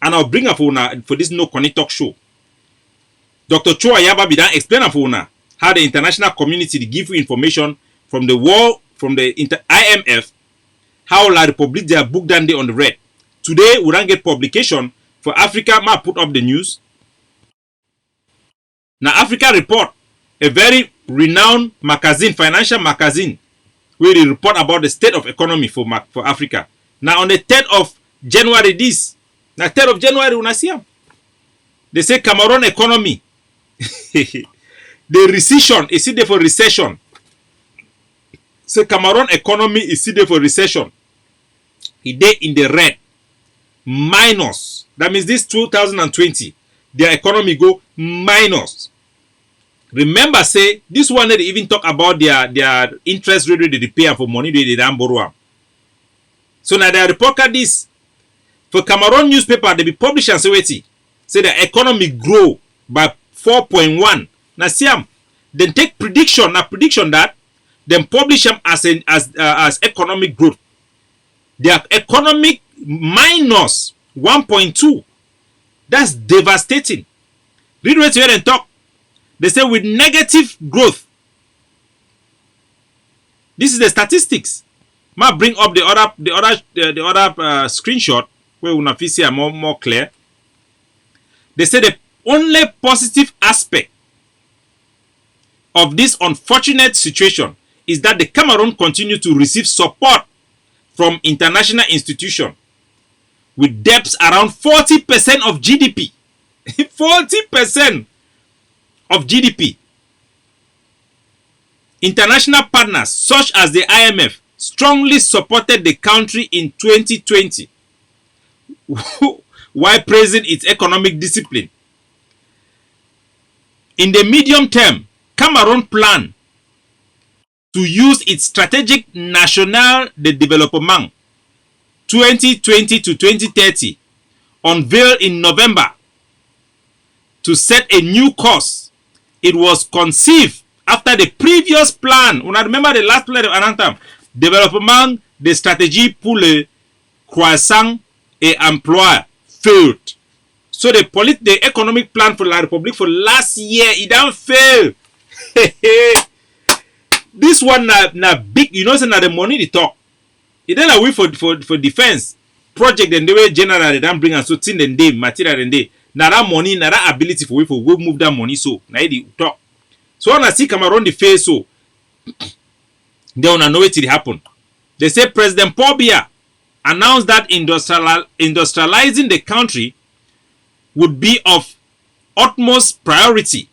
And I'll bring up for this No Connect Talk show. Dr. Chua Yaba be done explain for how the international community give you information from the world, from the IMF, how La République they are booked down there on the red. Today we don't get publication for Africa. Ma put up the news. Now Africa Report, a very renowned magazine, financial magazine, where they report about the state of economy for Africa. Now on the 3rd of January this, now 3rd of January when I see them, they say Cameroon economy, the recession is there for recession. So Cameroon economy is there for recession. He did in the red, minus. That means this 2020, their economy go minus. Remember, say this one they even talk about their interest rate they pay for money they don't borrow. So now they report this for Cameroon newspaper they be published and say the economy grow by 4.1. Now see then take prediction that then publish them as economic growth. Their economic minus 1.2. That's devastating. Read what you hear and talk. They say with negative growth. This is the statistics. Ma bring up the other screenshot where una see more clear. They say the only positive aspect of this unfortunate situation is that the Cameroon continue to receive support from international institutions with debts around 40% of GDP. 40% of GDP. International partners such as the IMF strongly supported the country in 2020 while praising its economic discipline. In the medium term, Cameroon plan to use its strategic National de Développement 2020 to 2030 unveiled in November to set a new course. It was conceived after the previous plan. When I remember the last plan of Anantam, Développement de stratégie pour le croissance et emploi failed. So the economic plan for La Republic for last year, it don't fail. This one na big, you know, so na the money they talk. It then a way for defense project and the way general they don't bring and so thing and day material and day. Na that money, na that ability for we move that money so na they talk. So when I see Cameroon the face so they wanna know it happen. They say President Paul Biya announced that industrializing the country would be of utmost priority,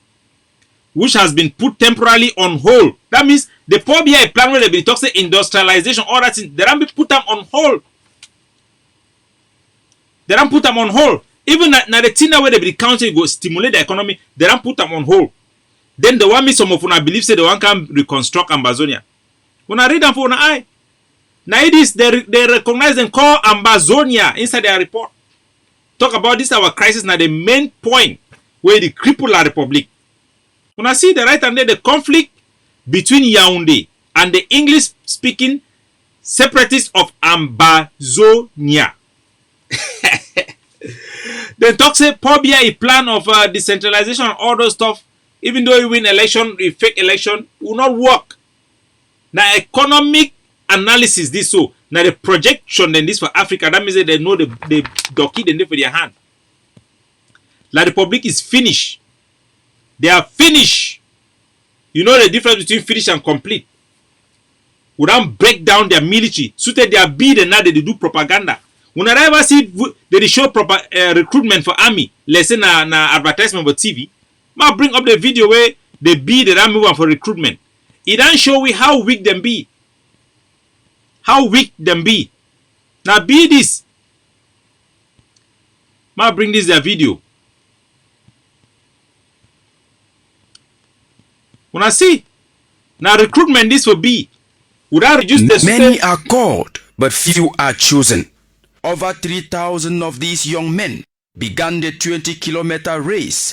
which has been put temporarily on hold. That means the Paul Biya plan where they be talking industrialization, all that thing, they don't be put them on hold. They don't put them on hold. Even na the thing where they be the country go stimulate the economy, they don't put them on hold. Then the one me some of una believe say the one can reconstruct Ambazonia. When I read them for una eye, now it is they recognize and call Ambazonia inside their report. Talk about this our crisis now the main point where the cripple La Republic. When I see the right hand there, the conflict between Yaoundé and the English speaking separatists of Ambazonia. Then talk say Paul Biya a plan of decentralization and all those stuff. Even though you win election, a fake election will not work. Now economic analysis this so. Now the projection then this for Africa, that means that they know the donkey then for their hand. La Republic is finished. They are finished. You know the difference between finish and complete. We don't break down their military. Suited their bid and now they do propaganda. When I ever see they show proper recruitment for army, let's say na advertisement for TV, I bring up the video where they bid and move on for recruitment. It don't show we how weak them be. How weak them be. Now be this. I bring this their video. When I see now recruitment this will be without reduce the many are called, but few are chosen. Over 3,000 of these young men began the 20-kilometer race.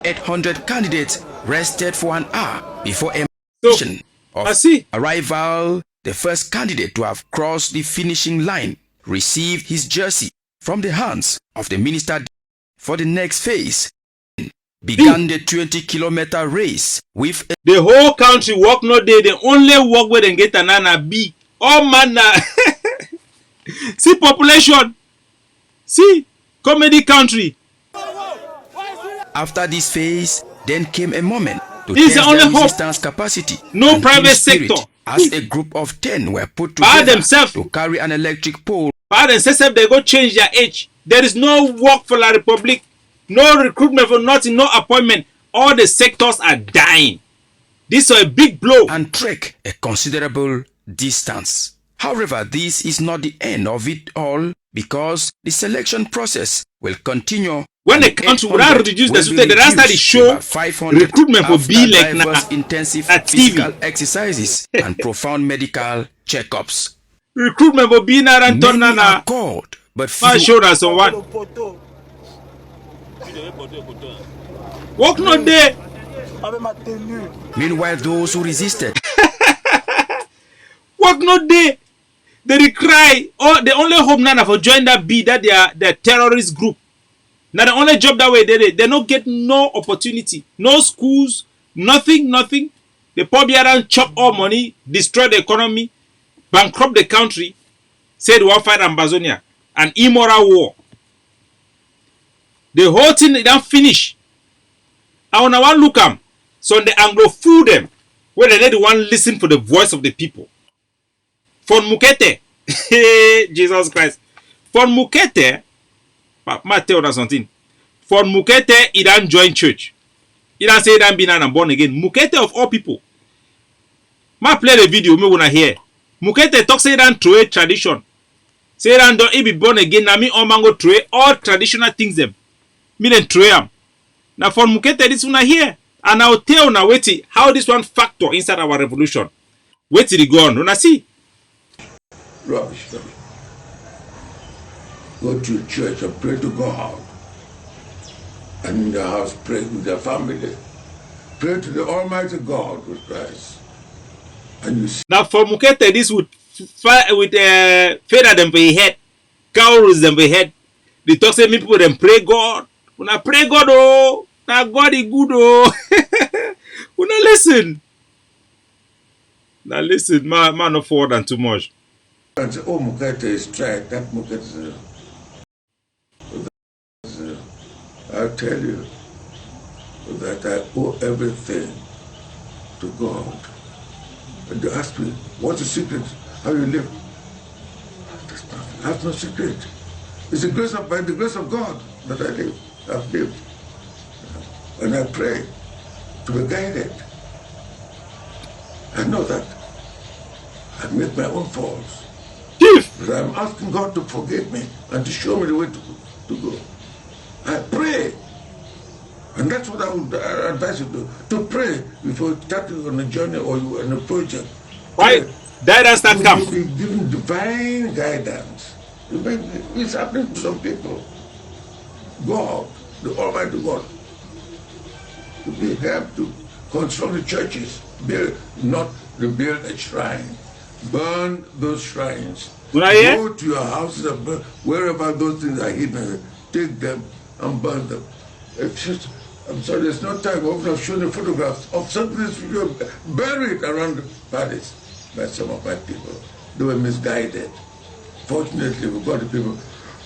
800 candidates rested for an hour before emission of arrival. The first candidate to have crossed the finishing line received his jersey from the hands of the minister. For the next phase, began the 20-kilometer race with the whole country work no day. The only work where they get anana big. Oh man, see population, see comedy country. After this phase, then came a moment to this test is the their only resistance capacity. No private sector. As a group of 10 were put together themselves to carry an electric pole. By themselves, they go change their age. There is no work for La Republic, no recruitment for nothing, no appointment. All the sectors are dying. This is a big blow. And trek a considerable distance. However, this is not the end of it all, because the selection process will continue when the country would have reduced the the rest of the show recruitment will be like now intensive physical exercises and profound medical checkups. Recruitment will be now and turn Many are called, but my few shoulder someone. Work not there. Meanwhile, those who resisted Work not there. They cry. Oh, the only hope now for join that be that they are the terrorist group. Now the only job that way they don't get no opportunity, no schools, nothing. They probably around chop all money, destroy the economy, bankrupt the country. Say they want fight Ambazonia, an immoral war. The whole thing they don't finish. I wanna want look am. So the Anglo fool them, where they need one listen for the voice of the people. For Mukete, Jesus Christ. For Mukete, I tell you something. For Mukete, he don't join church. He don't say he don't be now and born again. Mukete of all people. I play the video, me wanna hear. Mukete talk say he don't throw tradition. Say he be born again. Now me all mango throw all traditional things them. Me then throw them. Now for Mukete, this one here. And I'll tell now wait how this one factor inside our revolution. Wait till it go on. Wanna see? Rubbish. Go to church and pray to God. And in the house, pray with their family. Pray to the Almighty God with Christ. And you see. Now for Mukete, this would feather them for your head. Cows them for your head. They talk say me people them pray God. When I pray God, oh, now God is good, oh. When I listen. Now listen, man not forward and too much. And say, oh, Mukete is tried. That Mukete is I'll tell you that I owe everything to God. And they ask me, what's the secret? How you live? I have no secret. It's the grace by the grace of God that I live. I've lived. And I pray to be guided. I know that I make my own faults. But I'm asking God to forgive me and to show me the way to go. I pray. And that's what I would advise you to pray before starting on a journey or on a project. Why? Guidance that come. Be given divine guidance. It's happening to some people. God, the Almighty God, to be helped to construct the churches, not rebuild a shrine. Burn those shrines. Go to your houses and burn wherever those things are hidden. Take them and burn them. It's just, I'm sorry, there's no time. I've shown you photographs of something that's buried around Paris by some of my people. They were misguided. Fortunately, we got the people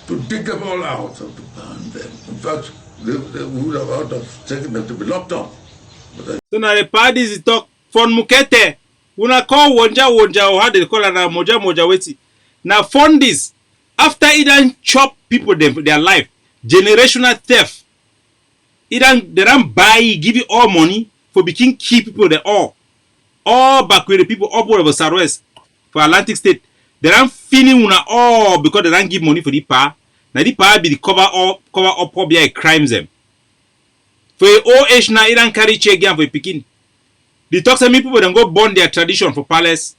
to dig them all out and to burn them. In fact, they would have out of taken them to be locked up. So now the parties talk for Mukete. Una call wonja or how they call it now moja weti. Now fund this. After it done chop people their life, generational theft. They don't buy, give you all money for becoming key people there all back with the people up over Southwest for Atlantic State. They don't finish una all because they don't give money for the power. Now the power be the cover up probably crimes them. For a old age now, it don't carry check again for a picking. The talk say me people don't go burn their tradition for palace.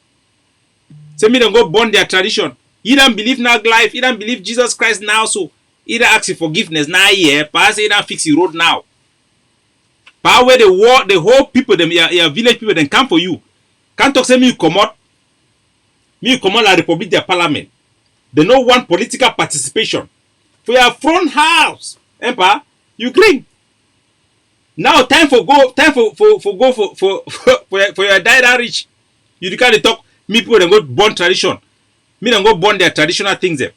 Say me don't go burn their tradition. You don't believe now life. You don't believe Jesus Christ now. So either ask for forgiveness now here. Pass it and fix the road now. Power where the whole people them your village people then come for you. Can't talk say me you come out. Me you come out la Republic their parliament. They no want political participation. For your front house, Emperor, you green. Now time for your died rich. You can't talk. Me people then go born tradition. Me then go born their traditional things there.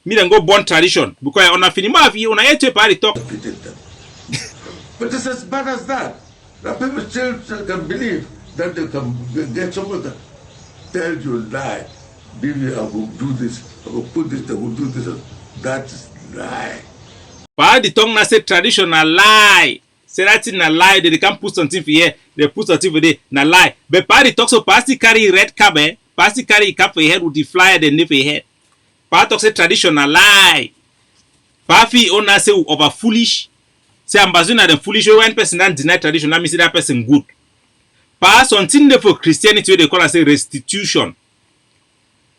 Me then go born tradition because on a finima if you on a yet to party talk. But it's as bad as that. That people still can believe that they can get someone that tell you lie. Maybe I will do this, I will put this, I will do this. That is lie. But the tongue na say traditional lie. Say that thing na lie. They can't put something for here. They put something for there. Na lie. But party talk so party carry red cap Party carry cap for your head with the flyer they name for your head. Party talk say traditional lie. Pafi ona say over foolish. Say Ambazonia the foolish when person that deny tradition, let me see that person good. Pass something there for Christianity they call as a restitution.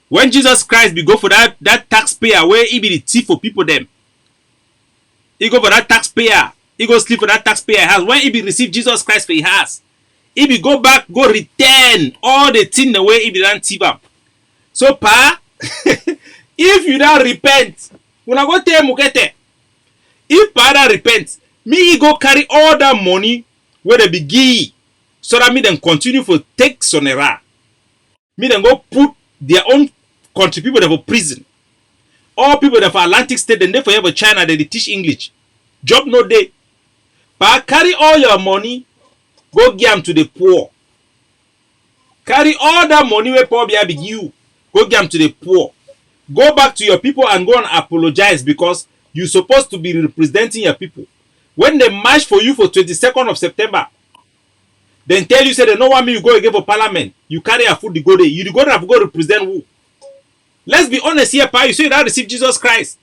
When Jesus Christ be go for that taxpayer where he be the thief for people them. He go for that taxpayer. He go sleep for that taxpayer house. When he be receive Jesus Christ for his house, he be go back, go return all the thing the way he be done thief am. So pa, if you don't repent, when I go tell Mukete, if pa don't repent, me go carry all that money where they be give, so that me then continue for take sonera. Me then go put their own country people that for prison. All people that for Atlantic State, then they for have China, they teach English. Job no day. But carry all your money, go give them to the poor. Carry all that money where poor be you, go give them to the poor. Go back to your people and go and apologize because you're supposed to be representing your people. When they march for you for 22nd of September, then tell you say they don't want me, you go again for parliament. You carry a food, you go there. You go there, go represent who? Let's be honest here, pa. You say you don't receive Jesus Christ.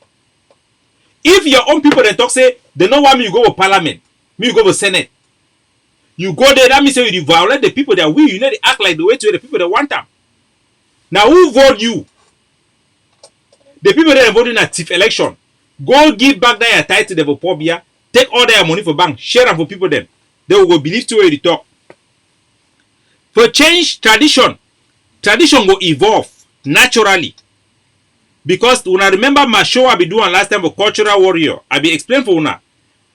If your own people then talk say they don't want me, you go for parliament. Me, you go for senate. You go there, that means say you violate the people that we, you know, they act like the way to the people that want them. Now who vote you? The people that are voting in a thief election. Go give back their title to the Popia, take all their money for bank, share them for people them. They will go believe to where you talk. For change tradition go evolve naturally. Because when I remember my show I be doing last time for cultural warrior, I be explain for una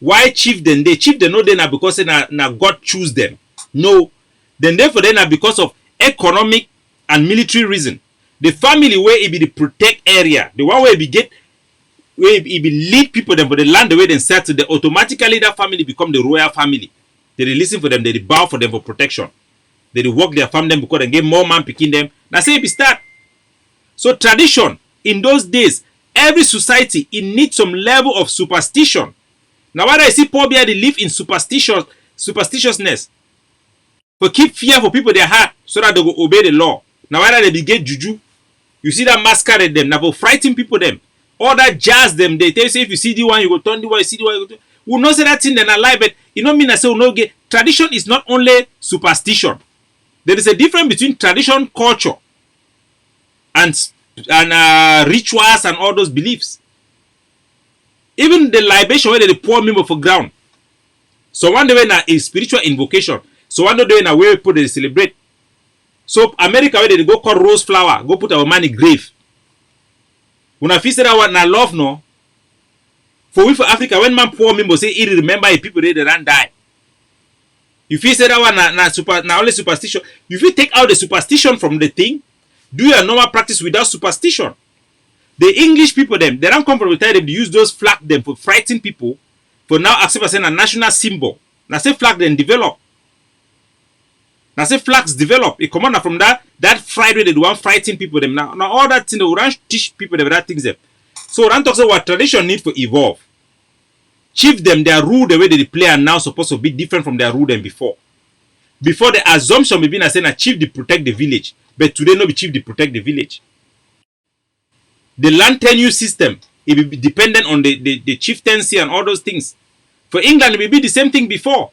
why chieftain no they na because na God choose them. No, then therefore they na because of economic and military reason. The family where it be the protect area, the one where it be get where it be lead people them for the land the way they settle, they automatically that family become the royal family. They listen for them, they bow for them for protection. They work their family them because they get more man picking them. Now say it be start. So tradition in those days, every society it needs some level of superstition. Now why do I see poor bear they live in superstitiousness? For keep fear for people their heart so that they will obey the law. Now why do they be get juju? You see that masquerade them, now for frighten people them. All that jazz them, they tell you say if you see the one, you go turn the one, you see the one, you go turn. We not say that thing then lie, but you know mean I say we no get tradition is not only superstition. There is a difference between tradition, culture, and rituals and all those beliefs. Even the libation where they pour member for ground. So one day na a spiritual invocation. So one day na where people they celebrate. So America where they go call rose flower, go put our money grave. When I feel that one na love no. For we for Africa when man poor member say he remember the people they ran die. You feel say that one na only superstition. You feel take out the superstition from the thing, do your normal practice without superstition. The English people them, they don't come from the time they use those flag them for frighten people, for now accept as a national symbol. Now say flag then develop. Now say flags develop. It come on from that Friday they do want frighten people them. Now all that thing they will teach people them that things them. So when talk about what tradition need to evolve. Chief them their rule the way they play are now supposed to be different from their rule than before. Before the assumption may be na saying a chief they protect the village, but today no be chief they protect the village. The land tenure system it will be dependent on the chieftaincy and all those things. For England it will be the same thing before.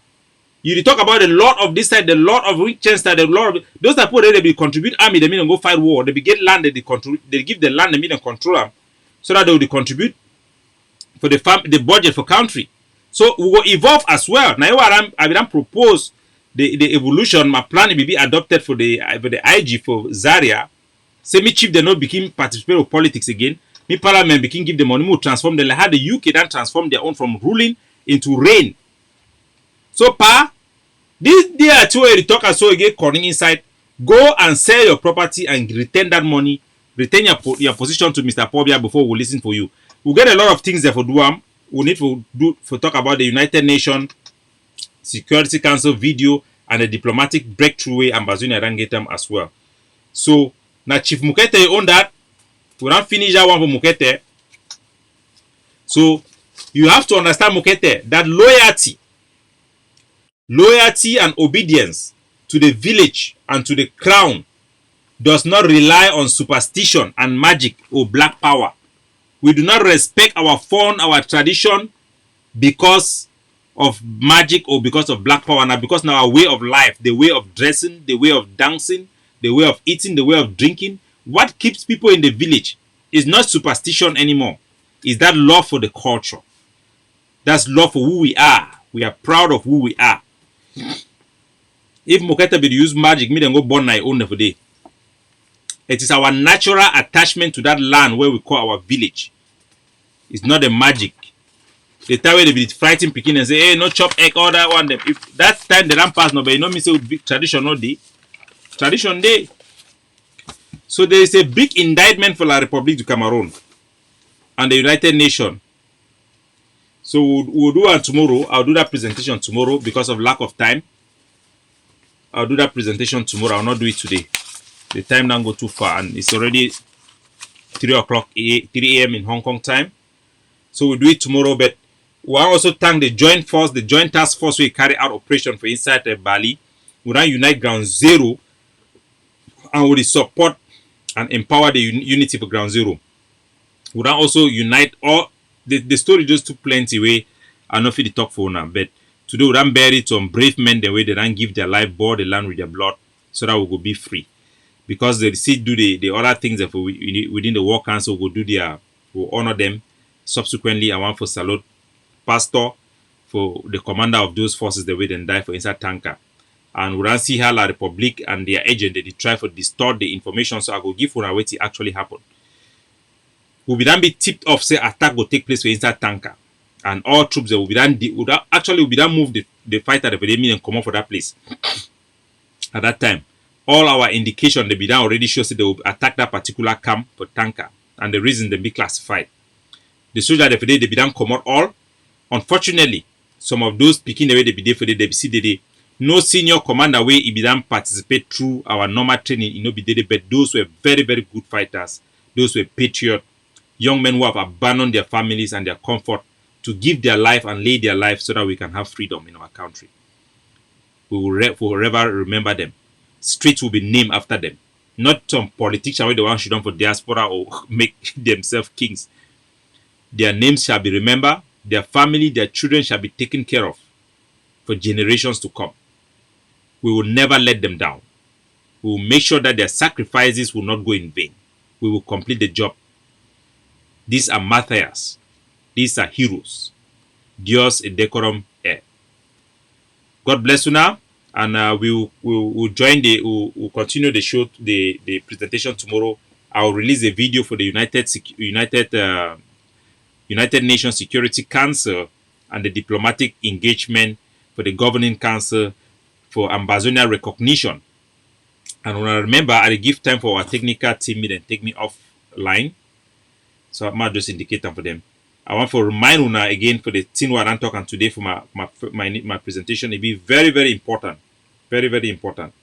You talk about the lord of this side, the lord of Winchester, the lord of those that put they be contribute army, they mean and go fight war, they be get land they control, they give the land they mean and control them, so that they will contribute for the budget for country. So we will evolve as well. Now I will propose the evolution, my plan will be adopted for the IG for Zaria. Say me chief they not begin participate in politics again. Me parliament begin give the money more transform them like how the UK then transform their own from ruling into reign. So pa, this day two where you talk and so you get corning inside, go and sell your property and return that money, return your position to Mr. Pobia before we listen for you. We'll get a lot of things there for do. We need to talk about the United Nations Security Council video and the diplomatic breakthrough way Ambazonia ran get them as well. So now Chief Mukete own that. We don't finish that one for Mukete. So you have to understand Mukete that loyalty and obedience to the village and to the crown does not rely on superstition and magic or black power. We do not respect our fun, our tradition because of magic or because of black power. Now, because now our way of life, the way of dressing, the way of dancing, the way of eating, the way of drinking, what keeps people in the village is not superstition anymore. Is that love for the culture. That's love for who we are. We are proud of who we are. If Moketa be use magic, me then go born my own every day. It is our natural attachment to that land where we call our village. It's not the magic. The time where they be fighting Pekin and say, hey, no chop egg, all that one. If that time they don't pass, no, but you know me say big tradition no day. Tradition day. So there is a big indictment for La République du Cameroon and the United Nations. So we'll do it tomorrow. I'll do that presentation tomorrow because of lack of time. I'll do that presentation tomorrow. I'll not do it today. The time don't go too far and it's already 3 o'clock 3 a.m. in Hong Kong time. So we'll do it tomorrow, but we'll also thank the joint force, the joint task force we carry out operation for inside Bali. We'll now unite Ground Zero and we'll support and empower the unity for Ground Zero. We'll now also unite all the story just took plenty way. I know for the talk for now, but today we'll then bury some brave men the way they then give their life, bore the land with their blood so that we will be free. Because they still do the other things that within the war council will do will honor them. Subsequently, I want to salute Pastor for the commander of those forces the way they die for inside tanker. And we don't see how La République and their agent they try to distort the information. So I go give for what actually happened. Will be then be tipped off say attack will take place for inside tanker. And all troops that will be then move the fighter the enemy and come up for that place. At that time, all our indication they be done already shows that they will attack that particular camp for tanker. And the reason they be classified. The soldier they be done come out all. Unfortunately, some of those picking the way they be there for they be see the no senior commander way he be done participate through our normal training, you know, be there, but those were very, very good fighters. Those were patriots, young men who have abandoned their families and their comfort to give their life and lay their life so that we can have freedom in our country. We will forever remember them. Streets will be named after them. Not some politician where they want to shoot them for diaspora or make themselves kings. Their names shall be remembered. Their family, their children shall be taken care of for generations to come. We will never let them down. We will make sure that their sacrifices will not go in vain. We will complete the job. These are martyrs. These are heroes. Dios et decorum est. God bless you now. And we'll join we'll continue the show, the presentation tomorrow. I'll release a video for the United Nations Security Council and the diplomatic engagement for the governing council for Ambazonia recognition. And when I remember, I give time for our technical team and take me offline. So I might just indicate them for them. I want to remind you again for the thing what I'm talking today for my presentation. It be very, very important. Very, very important.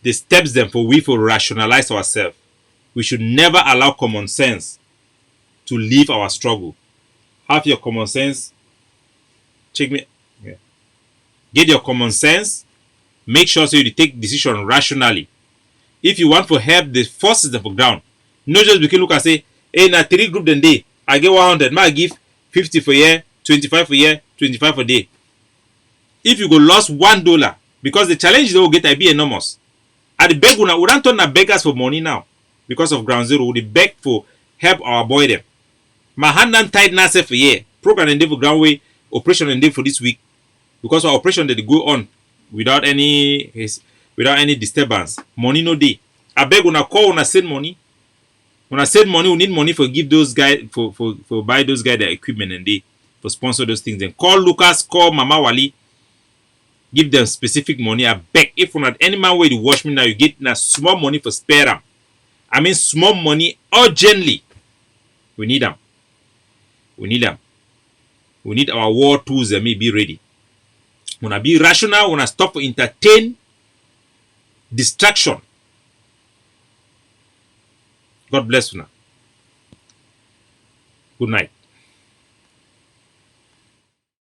The steps then for we to rationalize ourselves. We should never allow common sense to leave our struggle. Have your common sense. Check me. Yeah. Get your common sense. Make sure so you take decision rationally. If you want to help the forces of the ground, not just because look and say, hey, na 3 group then day, I get 100, I give 50 for year, 25 for year, 25 for day. If you go lost $1, because the challenge they will get I be enormous. At the beg we don't turn the beggars for money now because of Ground Zero. We beg for help our boy them. My hand and tied now for year. Program and for ground way operation and for this week because our operation that they go on without any disturbance. Money no day. I beg when I call when I send money. When I send money, we need money for give those guys for buy those guys their equipment and they for sponsor those things. Then call Lucas, call Mama Wali, give them specific money. I beg if not any man way to watch me now, you get now small money for spare them. I mean small money urgently. We need them. We need them. We need our war tools and may be ready. When I be rational, when I stop to entertain distraction. God bless you now. Good night.